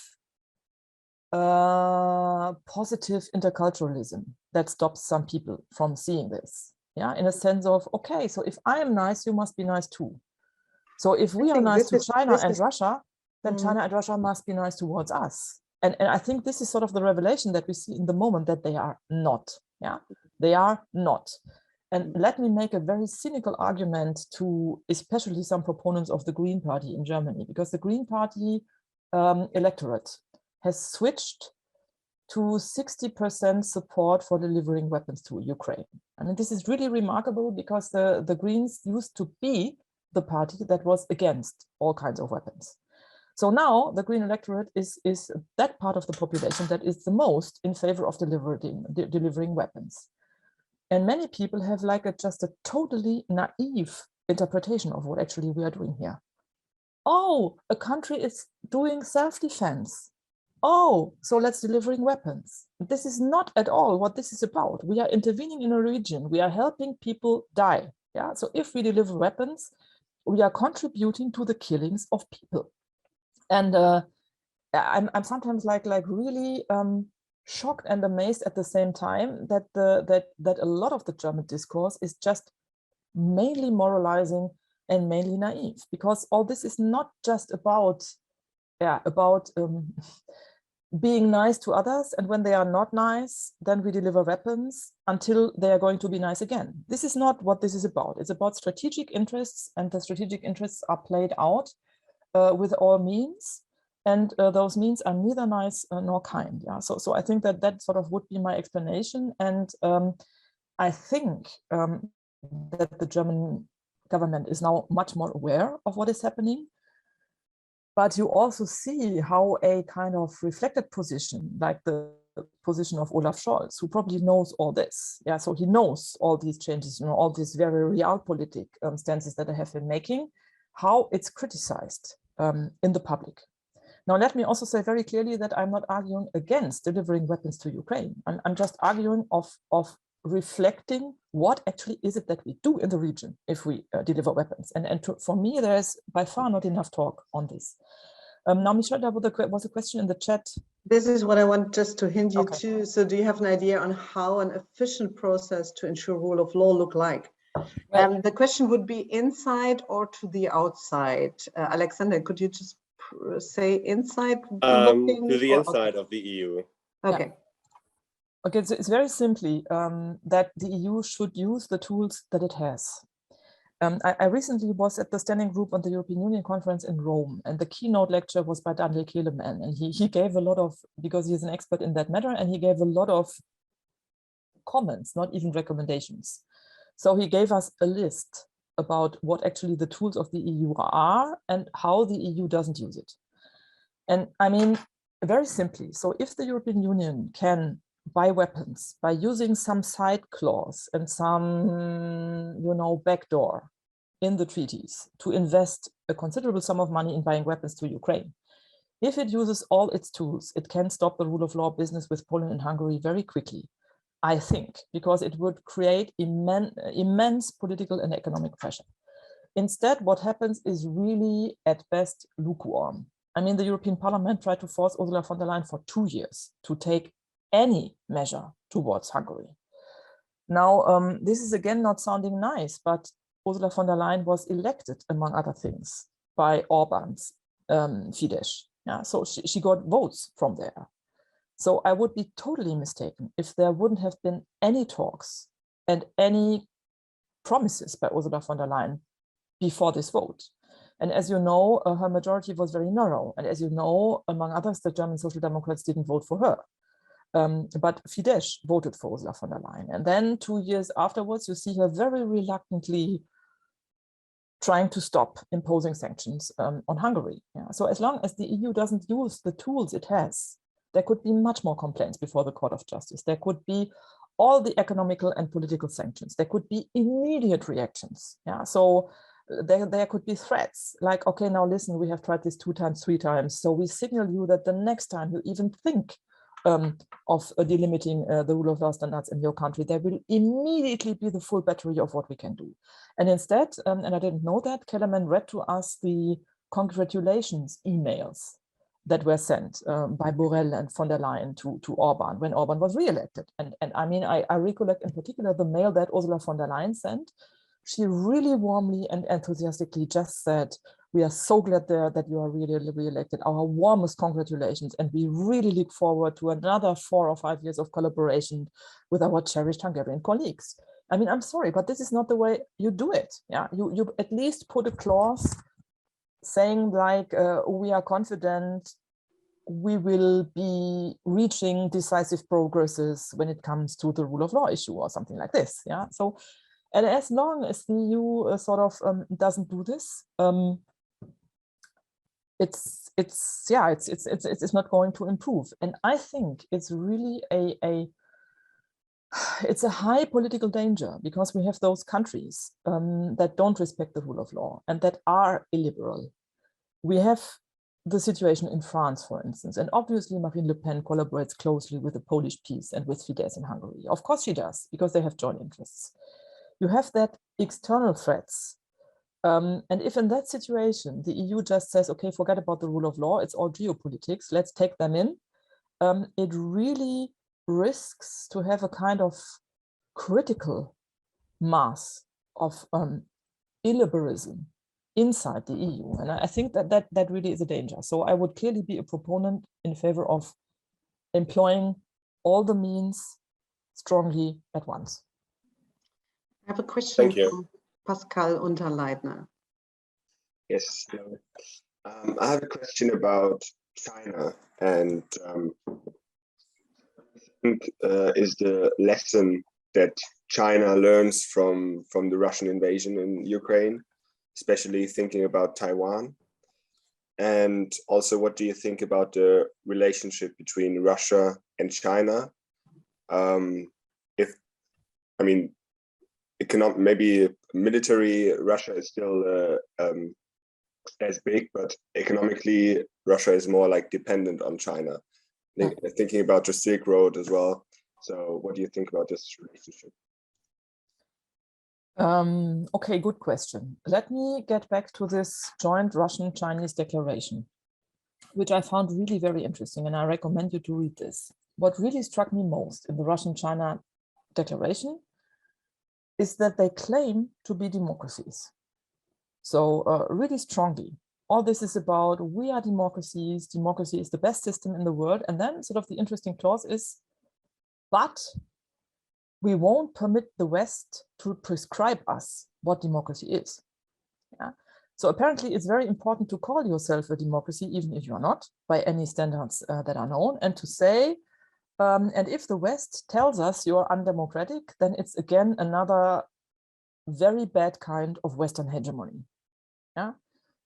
positive interculturalism that stops some people from seeing this. Yeah, in a sense of, okay, so if I am nice, you must be nice too. So if we are nice to China and Russia, then China and Russia must be nice towards us. And I think this is sort of the revelation that we see in the moment, that they are not. Yeah, they are not. And let me make a very cynical argument to especially some proponents of the Green Party in Germany, because the Green Party electorate has switched to 60% support for delivering weapons to Ukraine. I mean, this is really remarkable because the Greens used to be the party that was against all kinds of weapons. So now the Green electorate is that part of the population that is the most in favor of delivering weapons. And many people have like just a totally naive interpretation of what actually we are doing here. Oh, a country is doing self-defense. Oh, so let's delivering weapons. This is not at all what this is about. We are intervening in a region. We are helping people die. Yeah. So if we deliver weapons, we are contributing to the killings of people. And I'm sometimes like really shocked and amazed at the same time that that a lot of the German discourse is just mainly moralizing and mainly naive, because all this is not just about being nice to others, and when they are not nice, then we deliver weapons until they are going to be nice again. This is not what this is about. It's about strategic interests, and the strategic interests are played out with all means, and those means are neither nice nor kind. Yeah, so I think that sort of would be my explanation, and I think that the German government is now much more aware of what is happening. But you also see how a kind of reflected position, like the position of Olaf Scholz, who probably knows all this. Yeah, so he knows all these changes, you know, all these very realpolitik stances that I have been making, how it's criticized in the public. Now, let me also say very clearly that I'm not arguing against delivering weapons to Ukraine. I'm just arguing of reflecting what actually is it that we do in the region if we deliver weapons. For me, there's by far not enough talk on this. Now, Michelle, there was a question in the chat. This is what I want just to hint you Okay. to. So do you have an idea on how an efficient process to ensure rule of law look like? Well, The question would be inside or to the outside. Alexander, could you just say inside? To the inside of the EU. Okay. Yeah. Okay, so it's very simply that the EU should use the tools that it has. I recently was at the standing group on the European Union conference in Rome, and the keynote lecture was by Daniel Kelemen, and he gave a lot of, because he's an expert in that matter, and he gave a lot of comments, not even recommendations. So he gave us a list about what actually the tools of the EU are and how the EU doesn't use it. And I mean, very simply, so if the European Union can buy weapons by using some side clause and some, backdoor in the treaties to invest a considerable sum of money in buying weapons to Ukraine, if it uses all its tools, it can stop the rule of law business with Poland and Hungary very quickly, I think, because it would create immense political and economic pressure. Instead, what happens is really, at best, lukewarm. I mean, the European Parliament tried to force Ursula von der Leyen for 2 years to take any measure towards Hungary. Now, this is again not sounding nice, but Ursula von der Leyen was elected, among other things, by Orban's Fidesz. Yeah, so she got votes from there. So I would be totally mistaken if there wouldn't have been any talks and any promises by Ursula von der Leyen before this vote. And as you know, her majority was very narrow. And as you know, among others, the German Social Democrats didn't vote for her. But Fidesz voted for Ursula von der Leyen. And then 2 years afterwards, you see her very reluctantly trying to stop imposing sanctions on Hungary. Yeah. So as long as the EU doesn't use the tools it has, there could be much more complaints before the Court of Justice. There could be all the economical and political sanctions. There could be immediate reactions. Yeah. So there could be threats like, okay, now listen, we have tried this 2 times, 3 times. So we signal you that the next time you even think of delimiting the rule of law standards in your country, there will immediately be the full battery of what we can do. And instead, and I didn't know that, Kelemen read to us the congratulations emails that were sent by Borrell and von der Leyen to Orban when Orban was re-elected. And I mean, I recollect in particular the mail that Ursula von der Leyen sent. She really warmly and enthusiastically just said, we are so glad that you are really re-elected. Our warmest congratulations. And we really look forward to another 4 or 5 years of collaboration with our cherished Hungarian colleagues. I mean, I'm sorry, but this is not the way you do it. Yeah, you at least put a clause saying like, we are confident we will be reaching decisive progresses when it comes to the rule of law issue or something like this. Yeah, so, and as long as the EU sort of doesn't do this, it's not going to improve. And I think it's really it's a high political danger because we have those countries that don't respect the rule of law and that are illiberal. We have the situation in France, for instance, and obviously Marine Le Pen collaborates closely with the Polish peace and with Fidesz in Hungary. Of course she does, because they have joint interests. You have that external threats. And if in that situation, the EU just says, okay, forget about the rule of law, it's all geopolitics, let's take them in, it really risks to have a kind of critical mass of illiberalism inside the EU. And I think that really is a danger. So I would clearly be a proponent in favor of employing all the means strongly at once. I have a question Thank you. from Pascal Unterleitner. Yes. I have a question about China and is the lesson that China learns from the Russian invasion in Ukraine, especially thinking about Taiwan? And also, what do you think about the relationship between Russia and China? Maybe military Russia is still as big, but economically Russia is more like dependent on China. Thinking about the Silk Road as well. So what do you think about this relationship? Okay, good question. Let me get back to this joint Russian-Chinese declaration, which I found really very interesting, and I recommend you to read this. What really struck me most in the Russian-China declaration is that they claim to be democracies. So really strongly, all this is about, we are democracies, democracy is the best system in the world. And then sort of the interesting clause is, but we won't permit the West to prescribe us what democracy is. Yeah? So apparently it's very important to call yourself a democracy, even if you're not, by any standards that are known, and to say, and if the West tells us you're undemocratic, then it's again another very bad kind of Western hegemony. Yeah.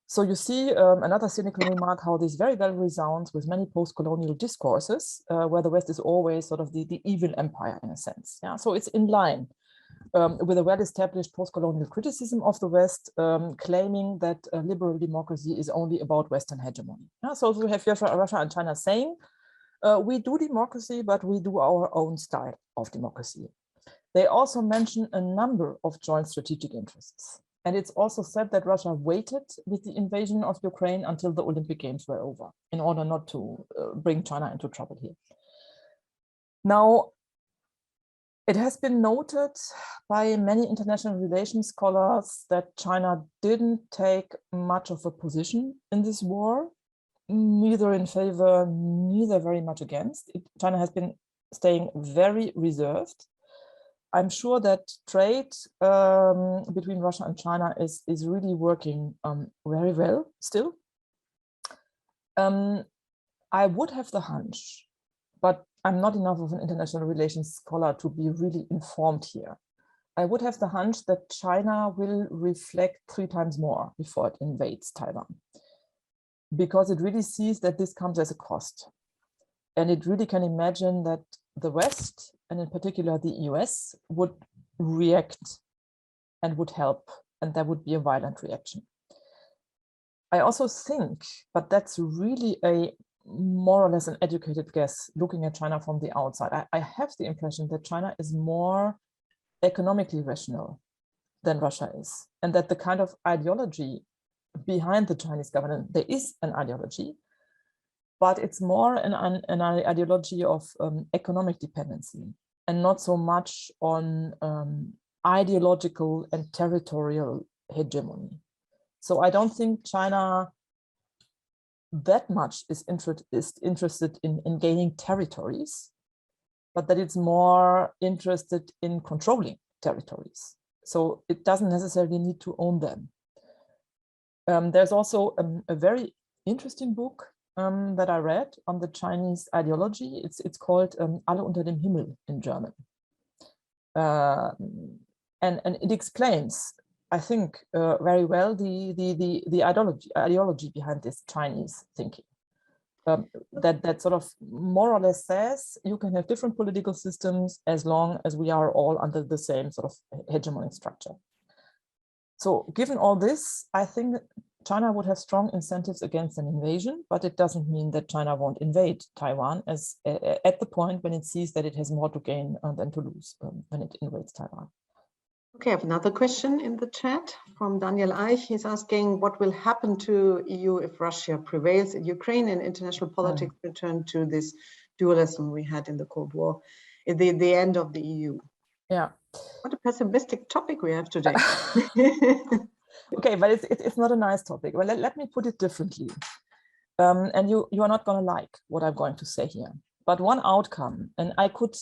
So you see another cynical remark, how this very well resounds with many post-colonial discourses, where the West is always sort of the evil empire in a sense. Yeah. So it's in line with a well-established post-colonial criticism of the West, claiming that liberal democracy is only about Western hegemony. Yeah. So we have Russia and China saying, we do democracy, but we do our own style of democracy. They also mention a number of joint strategic interests. And it's also said that Russia waited with the invasion of Ukraine until the Olympic Games were over in order not to bring China into trouble here. Now, it has been noted by many international relations scholars that China didn't take much of a position in this war, neither in favor, neither very much against. China has been staying very reserved. I'm sure that trade between Russia and China is really working very well still. I would have the hunch, but I'm not enough of an international relations scholar to be really informed here. I would have the hunch that China will reflect 3 times more before it invades Taiwan, because it really sees that this comes as a cost. And it really can imagine that the West, and in particular the US, would react and would help, and there would be a violent reaction. I also think, but that's really a more or less an educated guess, looking at China from the outside, I have the impression that China is more economically rational than Russia is, and that the kind of ideology behind the Chinese government, there is an ideology, but it's more an ideology of economic dependency and not so much on ideological and territorial hegemony. So I don't think China that much is interested in gaining territories, but that it's more interested in controlling territories. So it doesn't necessarily need to own them. There's also a very interesting book that I read on the Chinese ideology. It's called Alle unter dem Himmel in German. And it explains, I think, very well the ideology behind this Chinese thinking. That sort of more or less says you can have different political systems as long as we are all under the same sort of hegemonic structure. So given all this, I think China would have strong incentives against an invasion, but it doesn't mean that China won't invade Taiwan as at the point when it sees that it has more to gain than to lose when it invades Taiwan. Okay, I have another question in the chat from Daniel Eich. He's asking what will happen to EU if Russia prevails in Ukraine and international politics return to this dualism we had in the Cold War, at the end of the EU. Yeah. What a pessimistic topic we have today. Okay, but it's not a nice topic. Well, let me put it differently. And you are not going to like what I'm going to say here. But one outcome, and I could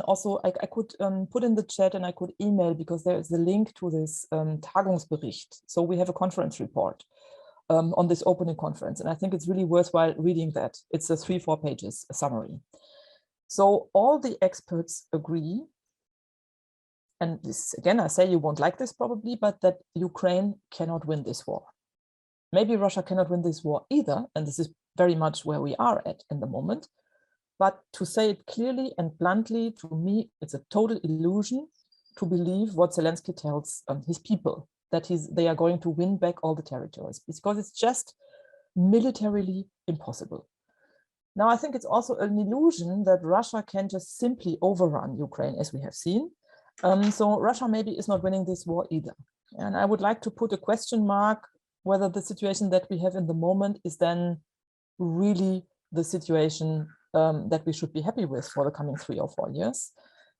also, I could put in the chat and I could email, because there is a link to this Tagungsbericht. So we have a conference report on this opening conference. And I think it's really worthwhile reading that. It's a 3-4 pages summary. So all the experts agree, and this, again, I say you won't like this probably, but that Ukraine cannot win this war. Maybe Russia cannot win this war either, and this is very much where we are at in the moment. But to say it clearly and bluntly, to me, it's a total illusion to believe what Zelensky tells his people, that they are going to win back all the territories, because it's just militarily impossible. Now, I think it's also an illusion that Russia can just simply overrun Ukraine, as we have seen. So Russia maybe is not winning this war either. And I would like to put a question mark whether the situation that we have in the moment is then really the situation that we should be happy with for the coming 3 or 4 years.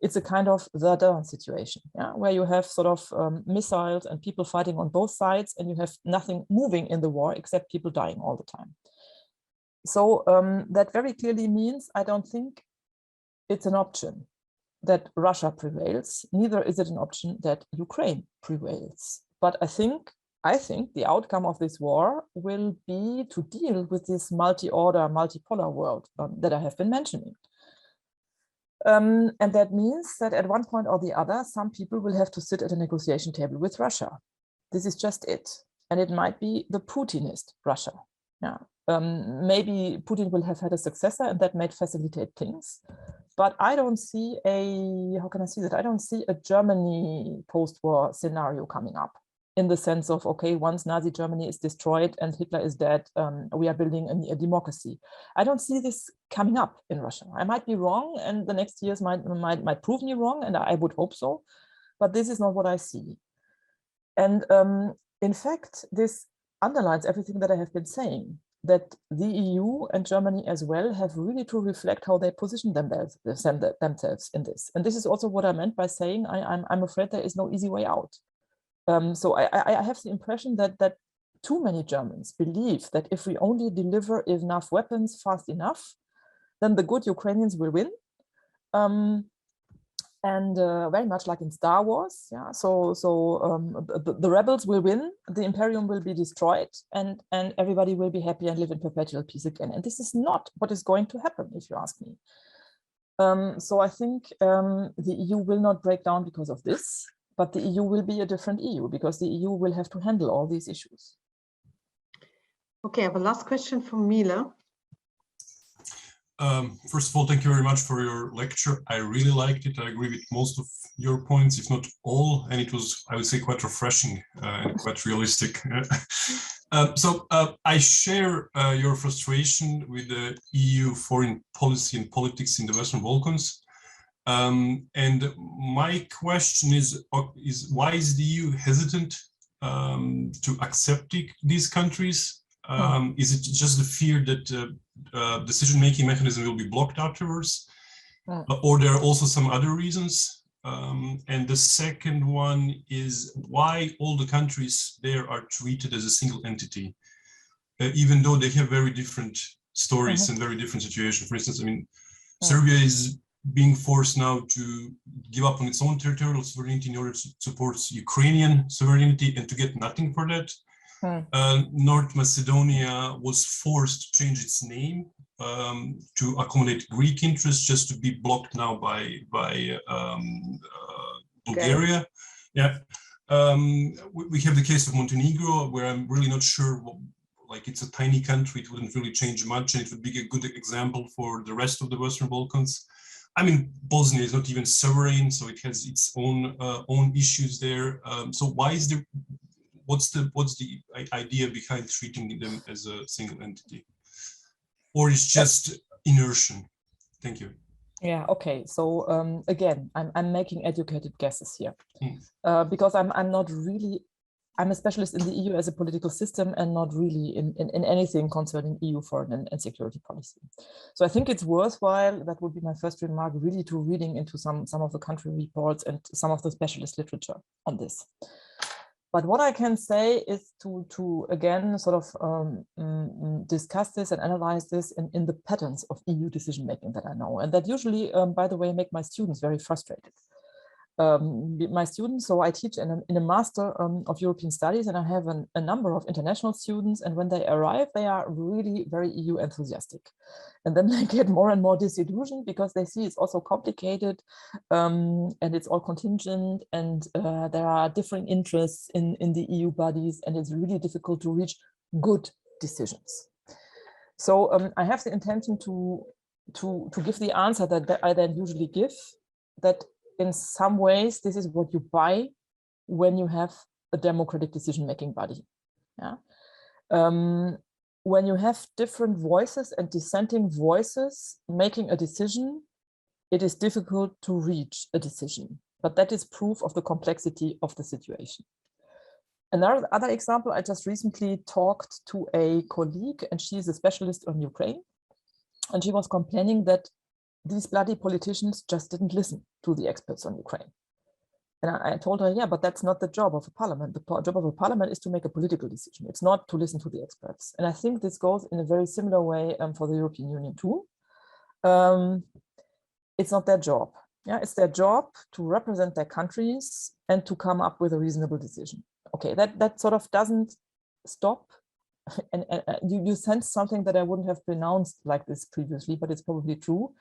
It's a kind of Verdun situation, yeah, where you have sort of missiles and people fighting on both sides, and you have nothing moving in the war except people dying all the time. So that very clearly means I don't think it's an option that Russia prevails, neither is it an option that Ukraine prevails. But I think the outcome of this war will be to deal with this multi-order, multipolar world that I have been mentioning. And that means that at one point or the other, some people will have to sit at a negotiation table with Russia. This is just it. And it might be the Putinist Russia. Yeah. Maybe Putin will have had a successor and that might facilitate things. But I don't see how can I see that? I don't see a Germany post-war scenario coming up in the sense of, okay, once Nazi Germany is destroyed and Hitler is dead, we are building a democracy. I don't see this coming up in Russia. I might be wrong, and the next years might prove me wrong, and I would hope so. But this is not what I see. And in fact, this underlines everything that I have been saying, that the EU and Germany as well have really to reflect how they position themselves in this. And this is also what I meant by saying I'm afraid there is no easy way out. So I have the impression that too many Germans believe that if we only deliver enough weapons fast enough, then the good Ukrainians will win. And very much like in Star Wars, yeah. So the rebels will win, the Imperium will be destroyed, and everybody will be happy and live in perpetual peace again. And this is not what is going to happen, if you ask me. So I think the EU will not break down because of this, but the EU will be a different EU because the EU will have to handle all these issues. Okay, I have a last question from Mila. First of all, thank you very much for your lecture. I really liked it. I agree with most of your points, if not all, and it was, I would say, quite refreshing and quite realistic. So I share your frustration with the EU foreign policy and politics in the Western Balkans. And my question is why is the EU hesitant to accept these countries? Is it just the fear that decision-making mechanism will be blocked afterwards? Or there are also some other reasons? And the second one is why all the countries there are treated as a single entity, even though they have very different stories and very different situations. For instance, I mean, Serbia is being forced now to give up on its own territorial sovereignty in order to support Ukrainian sovereignty and to get nothing for that. North Macedonia was forced to change its name to accommodate Greek interests, just to be blocked now by Bulgaria. Yeah, we have the case of Montenegro, where I'm really not sure. Like, it's a tiny country; it wouldn't really change much, and it would be a good example for the rest of the Western Balkans. I mean, Bosnia is not even sovereign, so it has its own issues there. So why is there? What's the idea behind treating them as a single entity, or is just inertia? Thank you. Yeah. Okay. So again, I'm making educated guesses here because I'm not really. I'm a specialist in the EU as a political system and not really in anything concerning EU foreign and security policy. So I think it's worthwhile, that would be my first remark, really to reading into some of the country reports and some of the specialist literature on this. But what I can say is to again sort of discuss this and analyze this in the patterns of EU decision making that I know, and that usually, by the way, make my students very frustrated. My students, so I teach in a Master of European Studies, and I have a number of international students, and when they arrive, they are really very EU enthusiastic. And then they get more and more disillusioned because they see it's also complicated and it's all contingent, and there are differing interests in the EU bodies, and it's really difficult to reach good decisions. So I have the intention to give the answer that I then usually give, that in some ways, this is what you buy when you have a democratic decision-making body. Yeah. when you have different voices and dissenting voices making a decision, it is difficult to reach a decision. But that is proof of the complexity of the situation. Another other example, I just recently talked to a colleague, and she's a specialist on Ukraine. And she was complaining that these bloody politicians just didn't listen to the experts on Ukraine. And I told her, yeah, but that's not the job of a parliament. The job of a parliament is to make a political decision. It's not to listen to the experts. And I think this goes in a very similar way for the European Union too. It's not their job. Yeah, it's their job to represent their countries and to come up with a reasonable decision. Okay, that sort of doesn't stop. And you sense something that I wouldn't have pronounced like this previously, but it's probably true.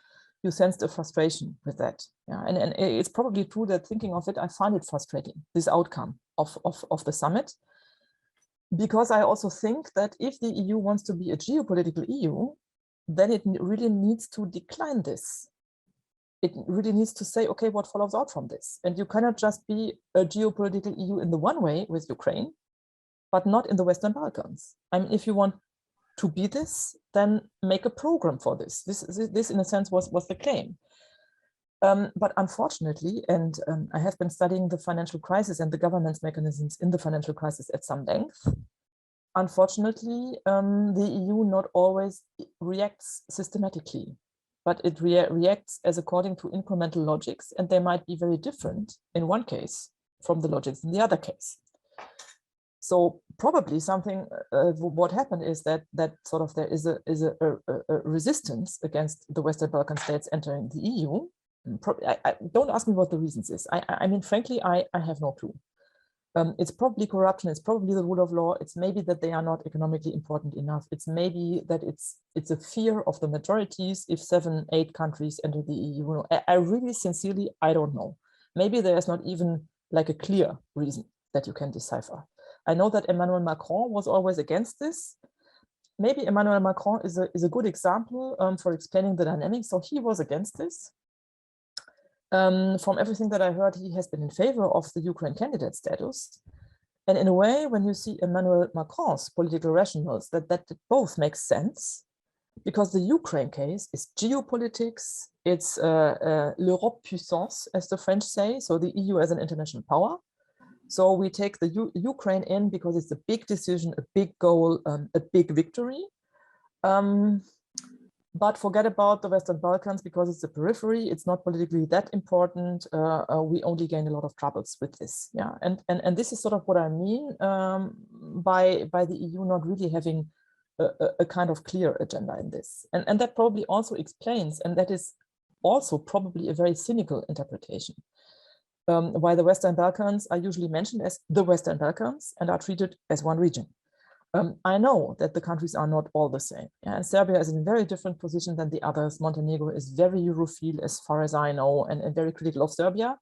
You sensed a frustration with that. Yeah, and it's probably true that thinking of it, I find it frustrating, this outcome of the summit. Because I also think that if the EU wants to be a geopolitical EU, then it really needs to decline this. It really needs to say, okay, what follows out from this? And you cannot just be a geopolitical EU in the one way with Ukraine, but not in the Western Balkans. I mean, if you want to be this, then make a program for this. This in a sense was the claim. But unfortunately, and I have been studying the financial crisis and the governance mechanisms in the financial crisis at some length. Unfortunately, the EU not always reacts systematically, but it reacts as according to incremental logics, and they might be very different in one case from the logics in the other case. So probably something, what happened is that sort of there is a resistance against the Western Balkan states entering the EU. Don't ask me what the reasons is. I mean, frankly, I have no clue. It's probably corruption. It's probably the rule of law. It's maybe that they are not economically important enough. It's maybe that it's a fear of the majorities if 7, 8 countries enter the EU. I really sincerely, I don't know. Maybe there is not even like a clear reason that you can decipher. I know that Emmanuel Macron was always against this. Maybe Emmanuel Macron is a good example for explaining the dynamics. So he was against this. From everything that I heard, he has been in favor of the Ukraine candidate status. And in a way, when you see Emmanuel Macron's political rationales, that both makes sense, because the Ukraine case is geopolitics, it's l'Europe puissance, as the French say, so the EU as an international power. So we take the Ukraine in because it's a big decision, a big goal, a big victory. But forget about the Western Balkans because it's a periphery. It's not politically that important. We only gain a lot of troubles with this. Yeah, and this is sort of what I mean by the EU not really having a kind of clear agenda in this. And that probably also explains, and that is also probably a very cynical interpretation, why the Western Balkans are usually mentioned as the Western Balkans and are treated as one region. I know that the countries are not all the same. Yeah, and Serbia is in a very different position than the others. Montenegro is very Europhile, as far as I know, and very critical of Serbia.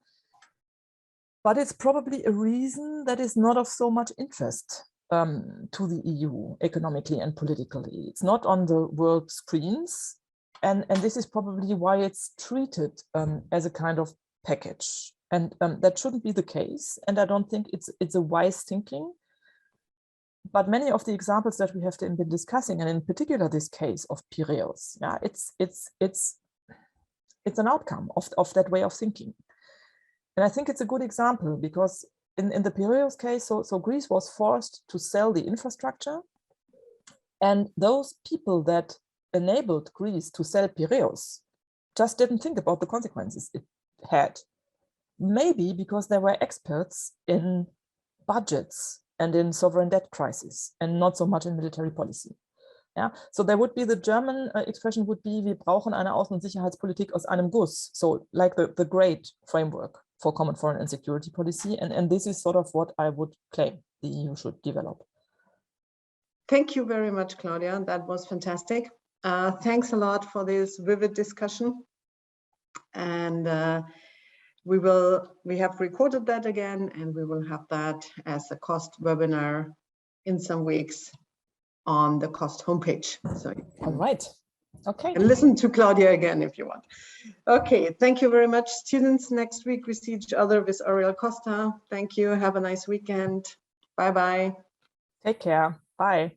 But it's probably a reason that is not of so much interest to the EU economically and politically. It's not on the world screens. And this is probably why it's treated as a kind of package. And that shouldn't be the case. And I don't think it's a wise thinking. But many of the examples that we have been discussing, and in particular this case of Piraeus, yeah, it's an outcome of that way of thinking. And I think it's a good example because in the Piraeus case, so Greece was forced to sell the infrastructure, and those people that enabled Greece to sell Piraeus just didn't think about the consequences it had. Maybe because they were experts in budgets and in sovereign debt crisis and not so much in military policy. Yeah? So there would be the German expression would be, wir brauchen eine Außen- und Sicherheitspolitik aus einem Guss. So like the great framework for common foreign and security policy. And this is sort of what I would claim the EU should develop. Thank you very much, Claudia. That was fantastic. Thanks a lot for this vivid discussion. And we have recorded that again, and we will have that as a COST webinar in some weeks on the COST homepage. So all right. Okay. And listen to Claudia again if you want. Okay, thank you very much, students. Next week we see each other with Ariel Costa. Thank you. Have a nice weekend. Bye-bye. Take care. Bye.